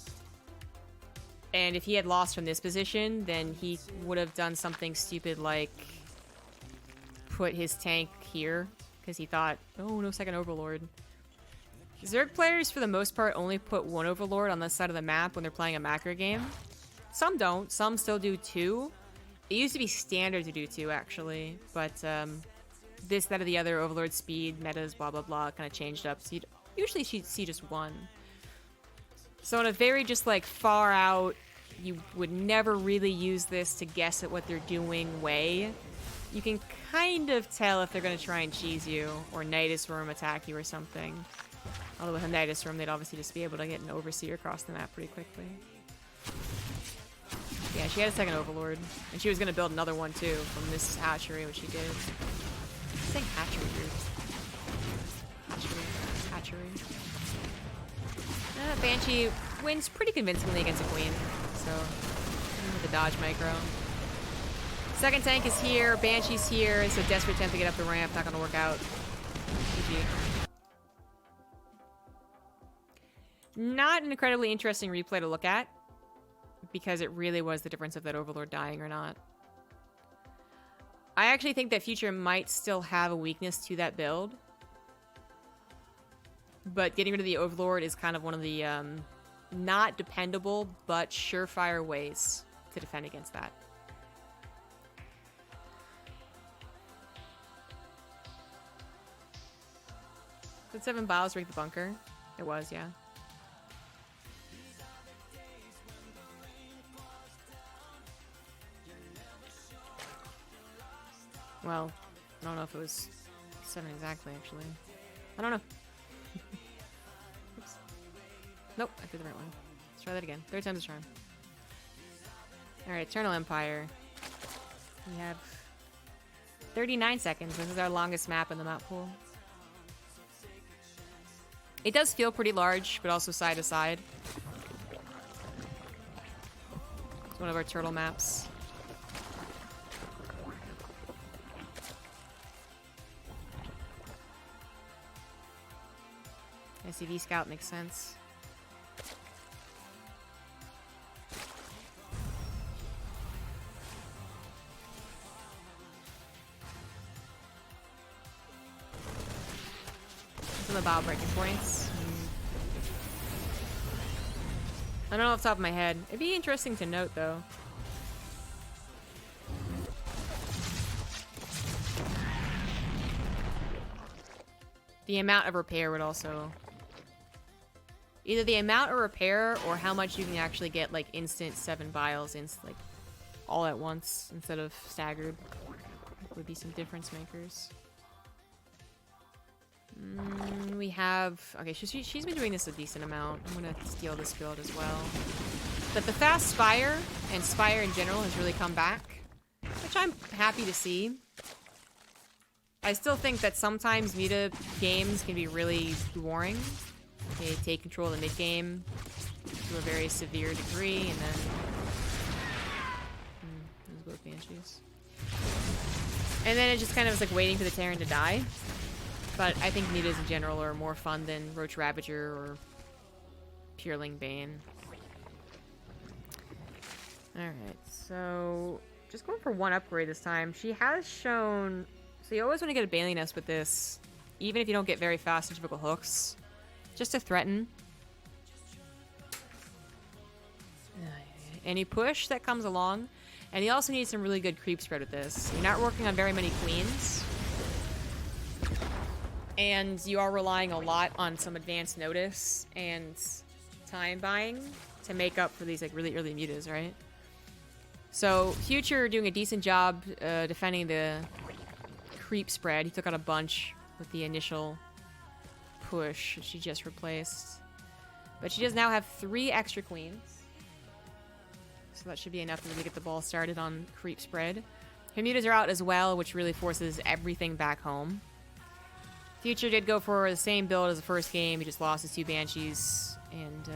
And if he had lost from this position, then he would have done something stupid like put his tank here, because he thought, oh, no second Overlord. Zerg players, for the most part, only put 1 Overlord on this side of the map when they're playing a macro game. Some don't. Some still do 2. It used to be standard to do 2, actually. But this, that, or the other, Overlord speed, metas, blah, blah, blah, kind of changed up. So you'd usually see just 1. So in a very just like far out, you would never really use this to guess at what they're doing way, you can kind of tell if they're going to try and cheese you or Nidus Worm attack you or something. Although with a Nidus Worm, they'd obviously just be able to get an Overseer across the map pretty quickly. Yeah, she had a second Overlord. And she was going to build another one too from this hatchery, which she did. I'm saying hatchery here. Hatchery. Banshee wins pretty convincingly against a Queen. So, with the dodge micro. Second tank is here, Banshee's here. It's a desperate attempt to get up the ramp. Not going to work out. GG. Not an incredibly interesting replay to look at, because it really was the difference of that Overlord dying or not. I actually think that Future might still have a weakness to that build. But getting rid of the Overlord is kind of one of the not dependable, but surefire ways to defend against that. Did 7 Biles rig the bunker? It was, yeah. Well, I don't know if it was 7 exactly, actually. I don't know. Oops. Nope, I did the right one. Let's try that again. 3rd time's a charm. Alright, Eternal Empire. We have 39 seconds. This is our longest map in the map pool. It does feel pretty large, but also side to side. It's one of our turtle maps. SCV Scout makes sense. some about breaking points. I don't know off the top of my head. It'd be interesting to note, though. The amount of repair would also... Either the amount of repair or how much you can actually get, like, instant 7 vials, like, all at once instead of staggered. Would be some difference makers. We have... Okay, she's been doing this a decent amount. I'm gonna steal this build as well. But the fast Spire, and Spire in general, has really come back. Which I'm happy to see. I still think that sometimes Muta games can be really boring. They take control of the mid-game to a very severe degree, and then... those both Banshees. And then it just kind of was like waiting for the Terran to die. But I think Mutas in general are more fun than Roach Ravager or Pureling Bane. Alright, so... just going for one upgrade this time. She has shown... So you always want to get a Baneling Nest with this, even if you don't get very fast and typical hooks. Just to threaten. Any push that comes along. And you also need some really good creep spread with this. You're not working on very many queens. And you are relying a lot on some advanced notice and time buying to make up for these like really early mutas, right? So Future doing a decent job defending the creep spread. He took out a bunch with the initial push she just replaced. But she does now have 3 extra queens. So that should be enough to really get the ball started on creep spread. Her mutas are out as well, which really forces everything back home. Future did go for the same build as the first game. He just lost his 2 Banshees. And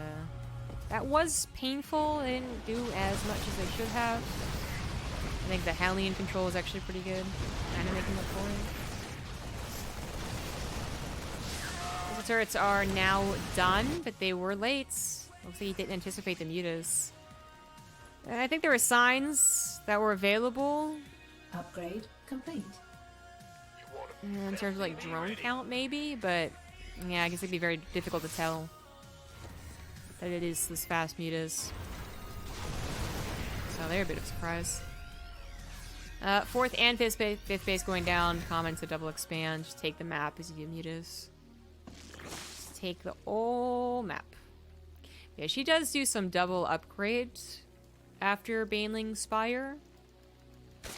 that was painful. They didn't do as much as they should have. I think the Hellion control is actually pretty good. Kind of making up for it. The turrets are now done, but they were late. Looks like he didn't anticipate the mutas. And I think there were signs that were available. Upgrade complete. In terms of like drone count maybe, but yeah, I guess it'd be very difficult to tell that it is this fast mutas. So they're a bit of a surprise. 4th and 5th base going down. Comments to double expand. Just take the map as you do mutas. Just take the whole map. Yeah, she does do some double upgrades after Baneling Spire.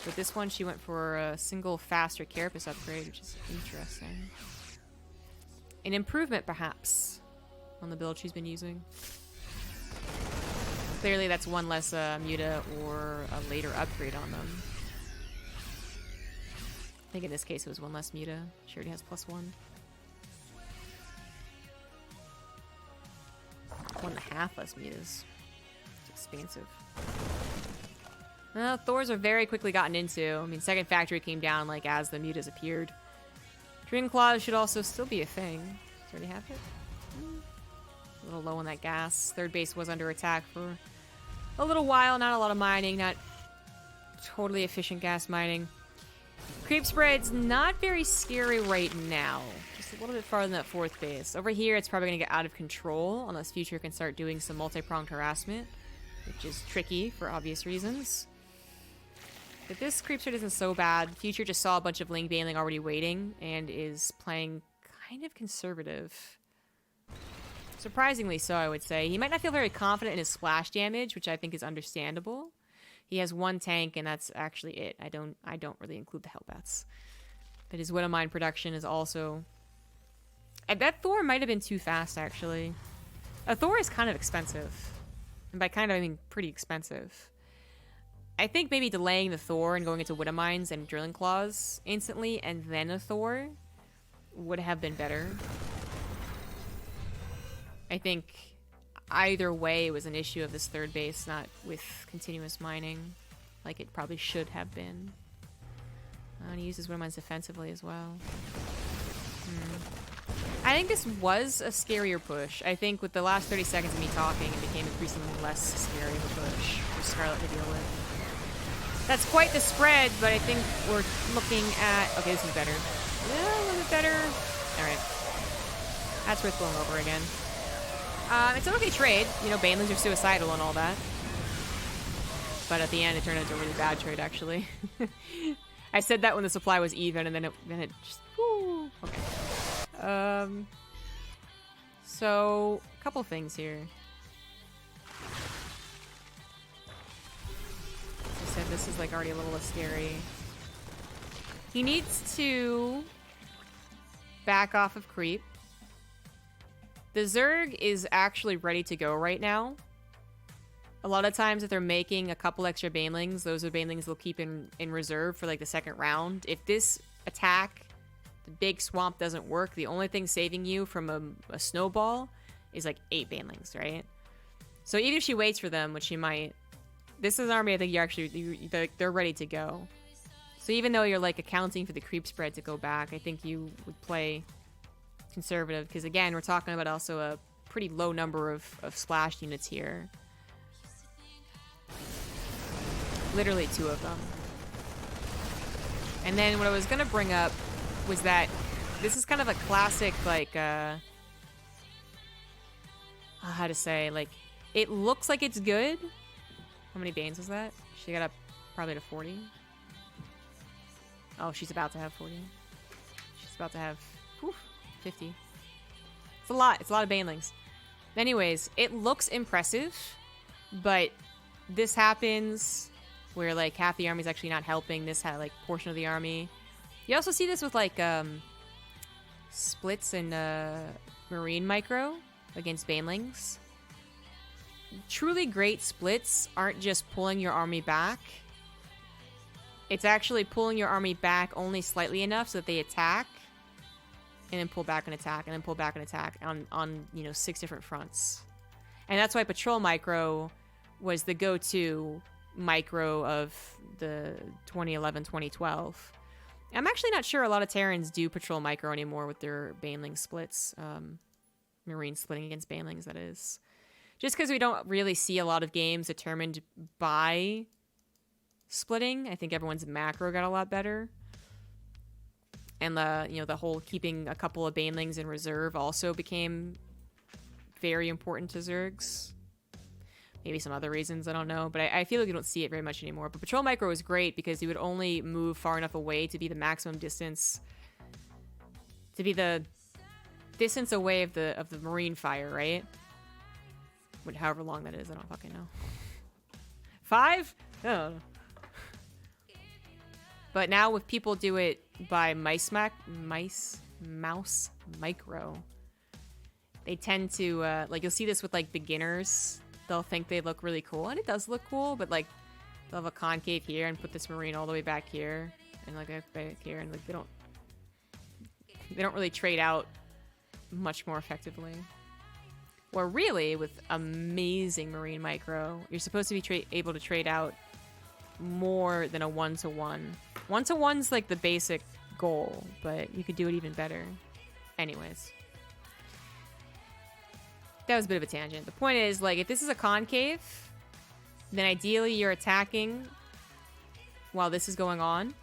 But this one, she went for a single faster Carapace upgrade, which is interesting. An improvement, perhaps, on the build she's been using. Clearly, that's one less Muta or a later upgrade on them. I think in this case it was one less Muta. She already has +1. 1.5 less Mutas. It's expansive. Thors are very quickly gotten into. I mean, second factory came down like as the mutas appeared. Dragon Claws should also still be a thing. Does it already have it? A little low on that gas. 3rd base was under attack for a little while. Not a lot of mining. Not totally efficient gas mining. Creep spread's not very scary right now. Just a little bit farther than that 4th base. Over here, it's probably going to get out of control unless Future can start doing some multi-pronged harassment, which is tricky for obvious reasons. But this creep spread isn't so bad. Future just saw a bunch of Ling Baneling already waiting and is playing kind of conservative. Surprisingly so, I would say. He might not feel very confident in his splash damage, which I think is understandable. He has 1 tank, and that's actually it. I don't really include the Hellbats. But his Widowmine production is also... I bet Thor might have been too fast, actually. A Thor is kind of expensive. And by kind of, I mean pretty expensive. I think maybe delaying the Thor and going into Widowmines and Drilling Claws instantly, and then a Thor, would have been better. I think either way it was an issue of this 3rd base, not with continuous mining, like it probably should have been. And he uses Widowmines defensively as well. I think this was a scarier push. I think with the last 30 seconds of me talking, it became increasingly less scary of a push for Scarlett to deal with. That's quite the spread, but I think we're looking at... Okay, this is better. Yeah, a little bit better. Alright. That's worth going over again. It's an okay trade. You know, banelings are suicidal and all that. But at the end, it turned into a really bad trade, actually. I said that when the supply was even, and then it just... Whoo, okay. So, a couple things here. As I said, this is like already a little less scary. He needs to back off of creep. The Zerg is actually ready to go right now. A lot of times if they're making a couple extra banelings, those are banelings they'll keep in reserve for like the second round. If this attack, the big swamp, doesn't work, the only thing saving you from a snowball is like 8 banelings, right? So even if she waits for them, which she might, this is an army I think they're ready to go. So even though you're like accounting for the creep spread to go back, I think you would play conservative, because again, we're talking about also a pretty low number of splash units here. Literally 2 of them. And then what I was gonna bring up was that this is kind of a classic, like, how to say, like, it looks like it's good. How many Banes was that? She got up probably to 40. Oh, she's about to have 40. She's about to have, whew, 50. It's a lot. It's a lot of banelings. Anyways, it looks impressive, but this happens where like half the army's actually not helping this like portion of the army. You also see this with like splits and marine micro against banelings. Truly great splits aren't just pulling your army back. It's actually pulling your army back only slightly enough so that they attack, and then pull back and attack, and then pull back and attack on you know, 6 different fronts. And that's why patrol micro was the go-to micro of the 2011-2012. I'm actually not sure a lot of Terrans do patrol micro anymore with their baneling splits. Marine splitting against banelings, that is. Just because we don't really see a lot of games determined by splitting. I think everyone's macro got a lot better. And you know, the whole keeping a couple of banelings in reserve also became very important to Zergs. Maybe some other reasons, I don't know. But I feel like we don't see it very much anymore. But patrol micro is great because you would only move far enough away to be the maximum distance. To be the distance away of the marine fire, right? However long that is, I don't fucking know. 5? Oh. But now if people do it by mouse micro, they tend to like, you'll see this with like beginners. They'll think they look really cool, and it does look cool, but like they'll have a concave here and put this marine all the way back here and like back here, and like they don't really trade out much more effectively. Or really, with amazing marine micro, you're supposed to be able to trade out more than a 1-to-1. 1-to-1's like the basic goal, but you could do it even better. Anyways. That was a bit of a tangent. The point is, like, if this is a concave, then ideally you're attacking while this is going on,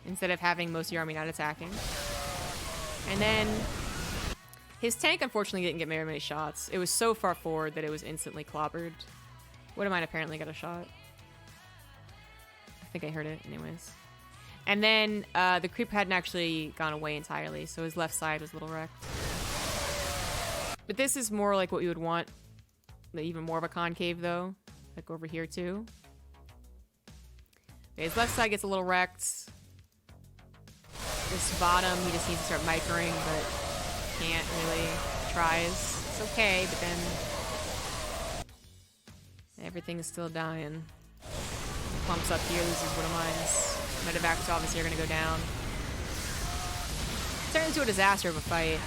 instead of having most of your army not attacking. And then his tank, unfortunately, didn't get very many shots. It was so far forward that it was instantly clobbered. What am I apparently got a shot? I think I heard it anyways. And then the creep hadn't actually gone away entirely, so his left side was a little wrecked. But this is more like what you would want. Even more of a concave, though. Like over here, too. Okay, his left side gets a little wrecked. This bottom, he just needs to start microing, but can't really. Tries. It's okay, but then everything's still dying. Pumps up here, loses one of mine. Medevacs obviously are going to go down. Turns into a disaster of a fight.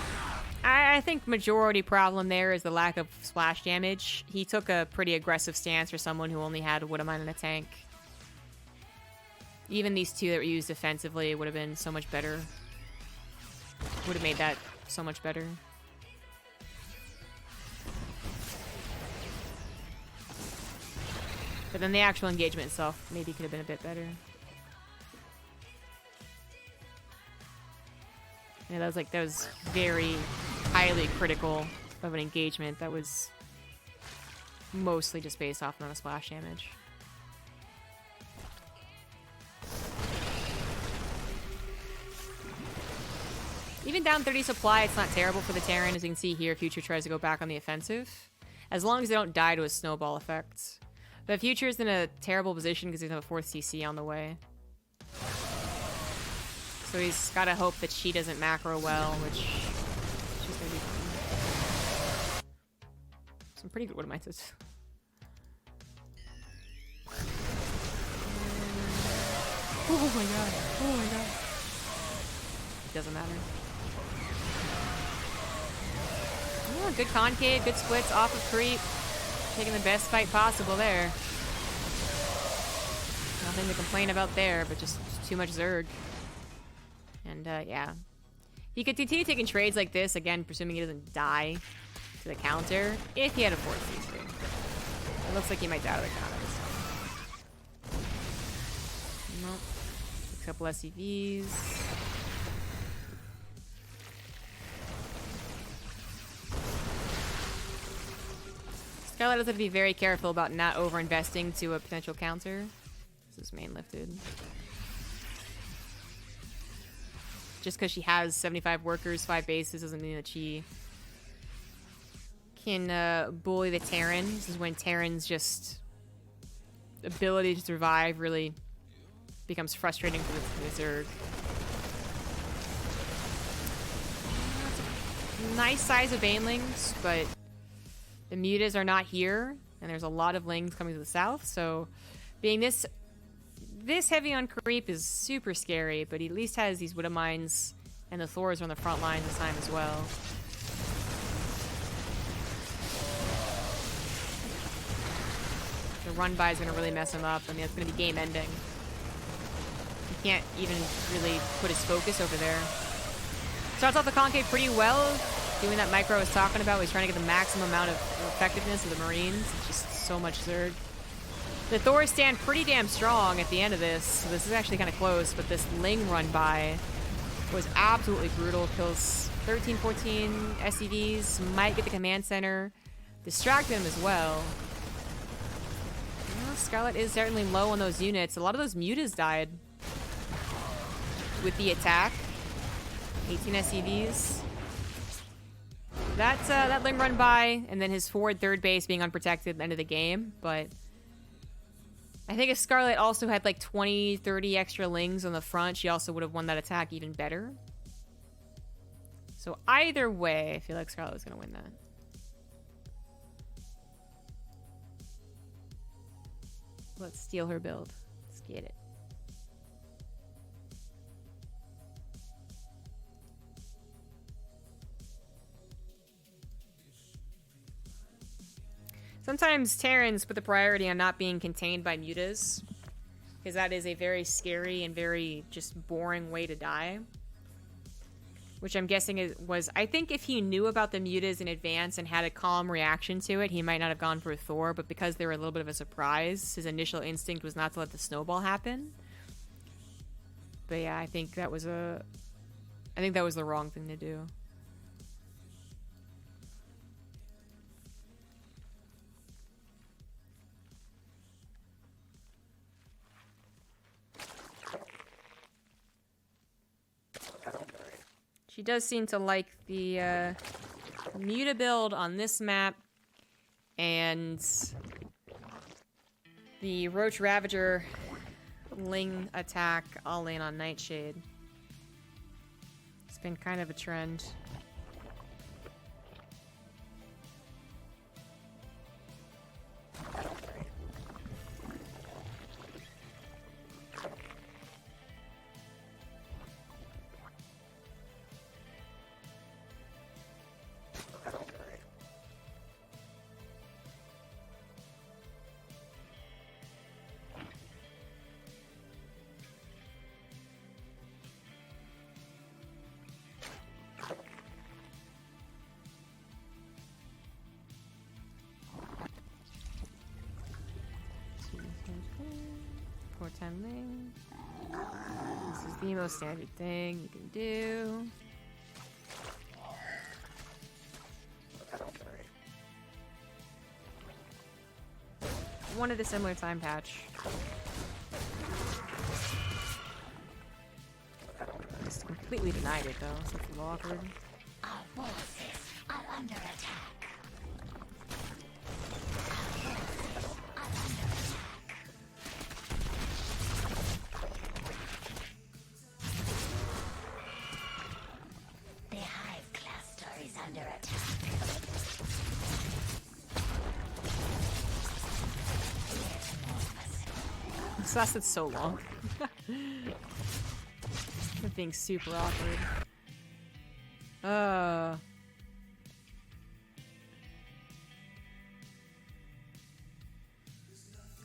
I think majority problem there is the lack of splash damage. He took a pretty aggressive stance for someone who only had a Wood of Mine in a tank. Even these 2 that were used defensively would have been so much better. Would have made that so much better. But then the actual engagement itself maybe could have been a bit better. Yeah, that was very highly critical of an engagement that was mostly just based off non-splash damage. Even down 30 supply, it's not terrible for the Terran. As you can see here, Future tries to go back on the offensive. As long as they don't die to a snowball effect. But Future's in a terrible position because he doesn't have a 4th CC on the way. So he's got to hope that she doesn't macro well, which she's going to be fine. Some pretty good Woodmites. Oh my god. Oh my god. It doesn't matter. Oh, good concave, good splits off of creep. Taking the best fight possible there. Nothing to complain about there, but just too much Zerg. And yeah. He could continue taking trades like this, again, presuming he doesn't die to the counter, if he had a 4th CC. It looks like he might die to the counter this time. Nope. A couple SCVs. Scarlett has to be very careful about not over-investing to a potential counter. This is main lifted. Just because she has 75 workers, 5 bases, doesn't mean that she can bully the Terran. This is when Terran's just ability to survive really becomes frustrating for the Zerg. Nice size of banelings, but the mutas are not here, and there's a lot of lings coming to the south, so being this heavy on creep is super scary, but he at least has these Widow Mines, and the Thors are on the front line this time as well. The run-by is going to really mess him up. I mean, it's going to be game-ending. He can't even really put his focus over there. Starts off the concave pretty well. Doing that micro I was talking about, he's trying to get the maximum amount of effectiveness of the Marines. It's just so much Zerg. The Thors stand pretty damn strong at the end of this, so this is actually kind of close, but this Ling run by was absolutely brutal. Kills 13, 14 SCVs, might get the command center, distract them as well. Well, Scarlett is certainly low on those units. A lot of those mutas died with the attack. 18 SCVs. That's that Ling run by, and then his forward third base being unprotected at the end of the game, but I think if Scarlett also had like 20, 30 extra Lings on the front, she also would have won that attack even better. So either way, I feel like Scarlett was going to win that. Let's steal her build. Let's get it. Sometimes Terrans put the priority on not being contained by mutas, because that is a very scary and very just boring way to die. Which I'm guessing was, I think if he knew about the mutas in advance and had a calm reaction to it, he might not have gone for a Thor, but because they were a little bit of a surprise, his initial instinct was not to let the snowball happen. But yeah, I think that was the wrong thing to do. She does seem to like the Muta build on this map, and the Roach Ravager Ling attack all in on Nightshade. It's been kind of a trend. This is the most standard thing you can do. wanted a similar time patch. Just completely denied it though, so it's a little awkward. Our forces are under attack. The hive cluster is under attack. This lasted so long. It's being super awkward.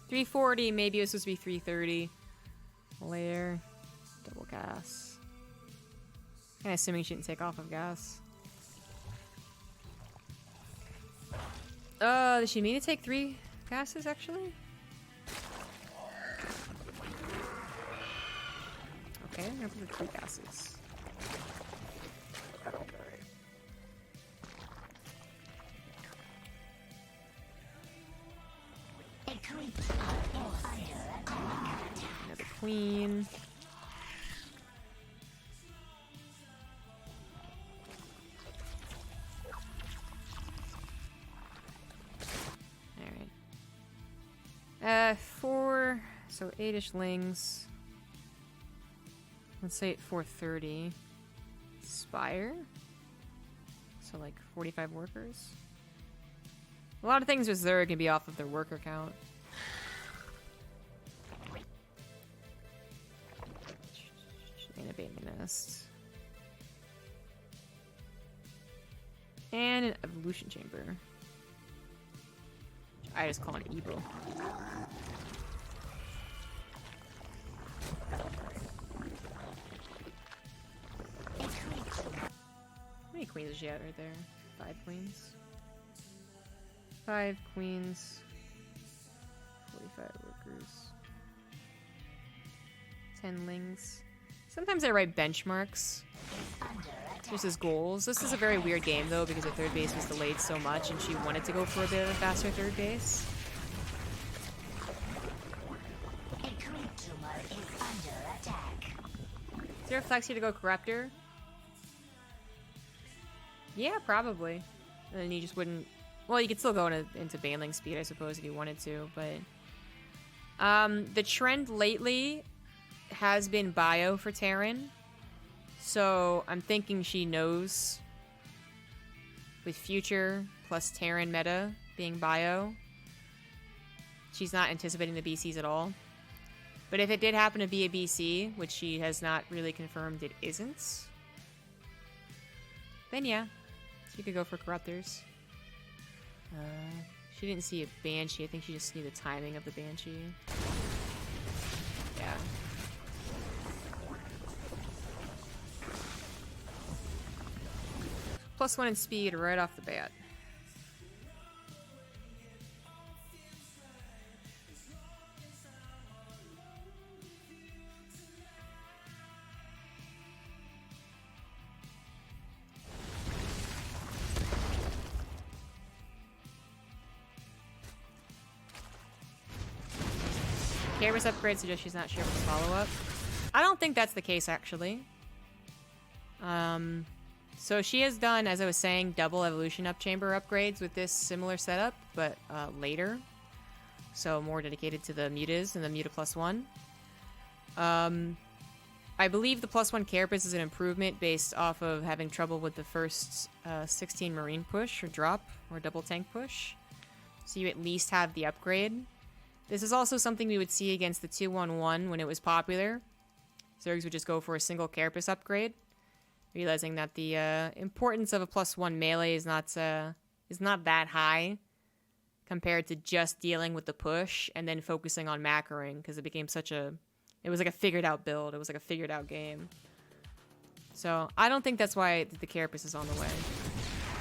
340, maybe it was supposed to be 330. Layer. Double gas. I'm assuming she didn't take off of gas. Does she mean to take 3 gases actually? Okay, I'm gonna put the 3 gases. Another queen. Alright. 4, so 8-ish lings. Let's say at 430. Spire? So like 45 workers? A lot of things with Zerg can be off of their worker count. And a baby nest. And an evolution chamber. Which I just call an Evo. How many queens is she at right there? 5 queens. 5 queens. 45 workers. 10 lings. Sometimes I write benchmarks just as goals. This is a very weird game though because the third base was delayed so much and she wanted to go for a bit of a faster third base. Is there a flex here to go Corruptor? Yeah, probably. And then you just wouldn't... Well, you could still go into Baneling speed, I suppose, if you wanted to, but... the trend lately has been bio for Terran. So I'm thinking she knows with future plus Terran meta being bio, she's not anticipating the BCs at all. But if it did happen to be a BC, which she has not really confirmed it isn't, then yeah, she could go for Corruptors. She didn't see a Banshee. I think she just knew the timing of the Banshee. Yeah. +1 in speed right off the bat. Carapace upgrade suggests she's not sure with the follow-up. I don't think that's the case, actually. So she has done, as I was saying, double evolution up chamber upgrades with this similar setup, but later. So more dedicated to the mutas and the muta +1. I believe the +1 Carapace is an improvement based off of having trouble with the first 16 Marine push or drop or double tank push. So you at least have the upgrade. This is also something we would see against the 2-1-1 when it was popular. Zergs would just go for a single Carapace upgrade, realizing that the importance of a +1 melee is not that high compared to just dealing with the push and then focusing on macroing, because it became it was like a figured out build. It was like a figured out game. So I don't think that's why the Carapace is on the way.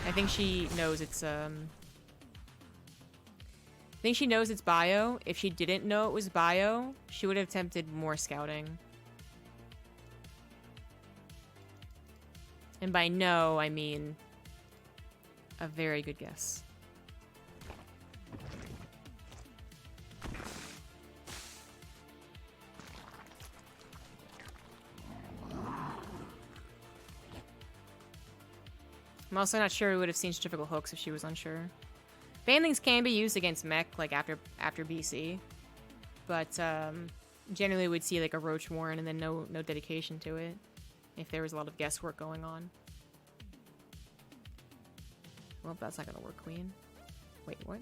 I think she knows it's bio. If she didn't know it was bio, she would have attempted more scouting. And by no, I mean a very good guess. I'm also not sure we would have seen centrifugal hooks if she was unsure. Banelings can be used against mech, like after BC, but generally we'd see like a Roach Warren and then no dedication to it if there was a lot of guesswork going on. Well, that's not gonna work, Queen. Wait, what?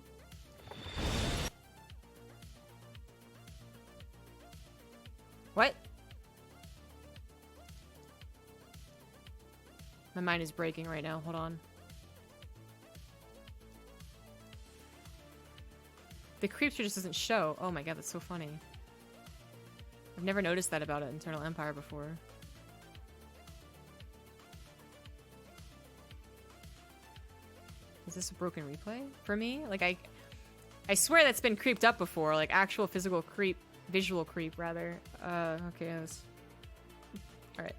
What? My mind is breaking right now. Hold on. The creature just doesn't show. Oh my god, that's so funny. I've never noticed that about an Eternal Empire before. Is this a broken replay for me? Like, I swear that's been creeped up before. Like, actual physical creep. Visual creep, rather. Okay, alright.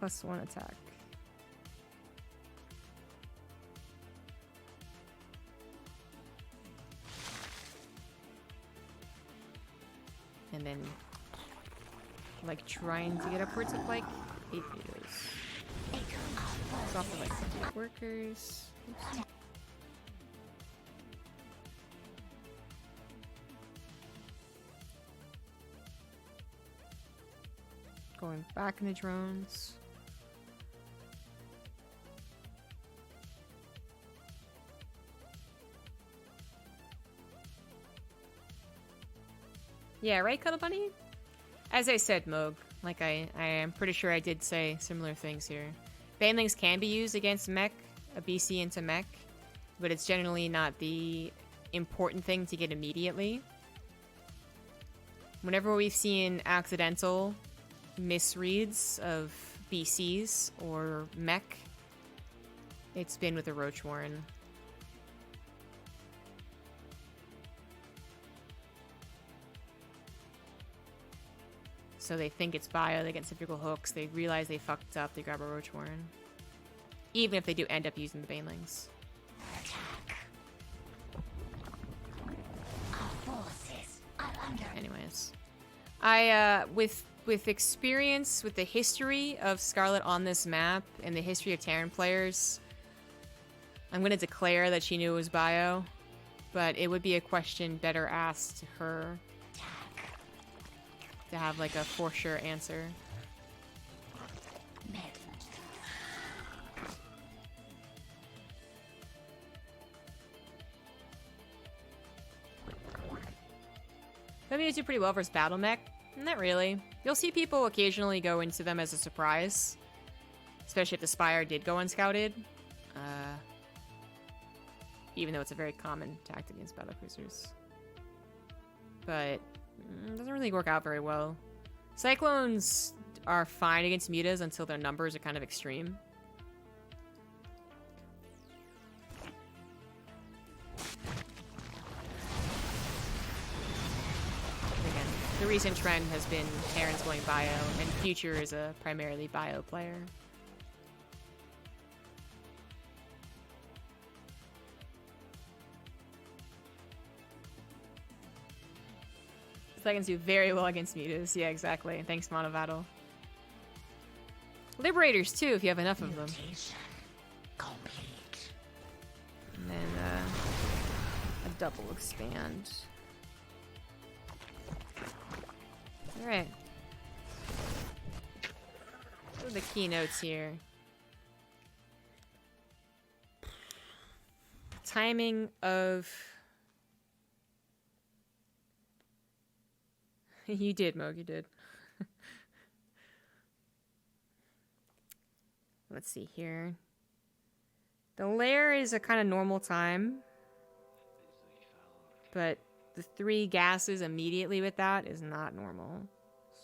+1 attack. And then, like, trying to get upwards of, like, 8 meters. It's off of, like, 58 workers. Oops. Going back in the drones. Yeah, right, Cuddle Bunny? As I said, Moog, like I am pretty sure I did say similar things here. Banelings can be used against mech, a BC into mech, but it's generally not the important thing to get immediately. Whenever we've seen accidental misreads of BCs or mech, it's been with a Roach Warren. So they think it's bio, they get centrifugal hooks, they realize they fucked up, they grab a Roach Warren. Even if they do end up using the Banelings. Attack. Our forces are under. Anyways. With experience, with the history of Scarlett on this map, and the history of Terran players, I'm gonna declare that she knew it was bio, but it would be a question better asked to her to have like a for sure answer. Maybe do pretty well versus Battle Mech. Not really. You'll see people occasionally go into them as a surprise, especially if the Spire did go unscouted. Even though it's a very common tactic against battlecruisers. But it doesn't really work out very well. Cyclones are fine against mutas until their numbers are kind of extreme. Again, the recent trend has been Terrans going bio, and Future is a primarily bio player. Seconds do very well against mutas. Yeah, exactly. Thanks, Monovatl. Liberators, too, if you have enough of them. Complete. And then, a double expand. Alright. What are the keynotes here? Timing of... You did, Moog, you did. Let's see here. The lair is a kind of normal time. But the 3 gases immediately with that is not normal.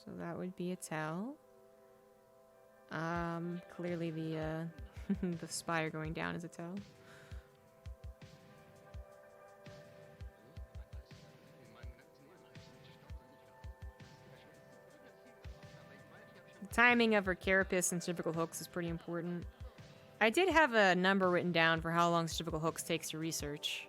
So that would be a tell. Clearly the the Spire going down is a tell. Timing of her carapace and centrifugal hooks is pretty important. I did have a number written down for how long centrifugal hooks takes to research.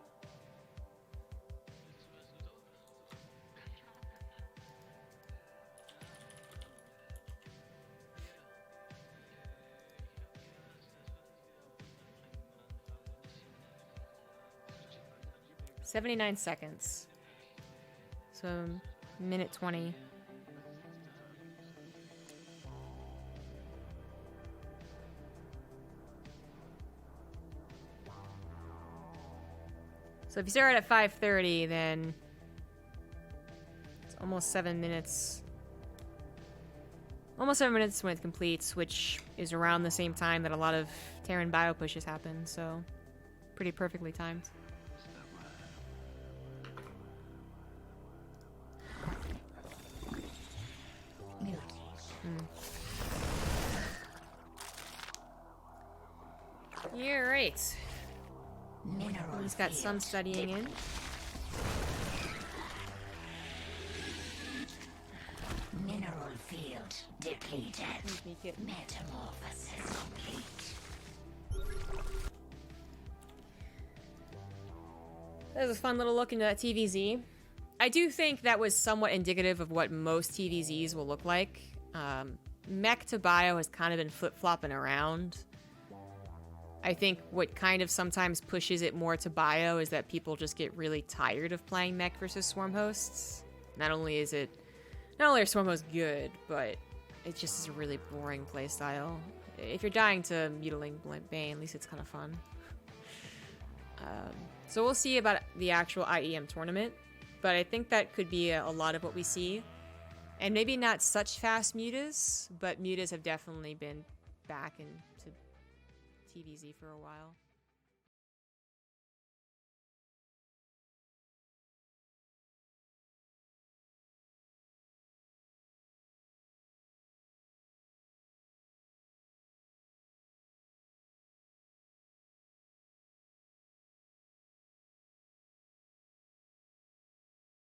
79 seconds. So, minute 20. So if you start at 5:30, then it's almost 7 minutes. Almost 7 minutes when it completes, which is around the same time that a lot of Terran bio pushes happen, so pretty perfectly timed. Yeah, right. He's got some studying in. Mineral field depleted. Metamorphosis complete. That was a fun little look into that TVZ. I do think that was somewhat indicative of what most TVZs will look like. Mech to bio has kind of been flip-flopping around. I think what kind of sometimes pushes it more to bio is that people just get really tired of playing mech versus swarm hosts. Not only are swarm hosts good, but it just is a really boring playstyle. If you're dying to Mutilating Bane, at least it's kind of fun. So we'll see about the actual IEM tournament, but I think that could be a lot of what we see. And maybe not such fast mutas, but mutas have definitely been back into TVZ for a while.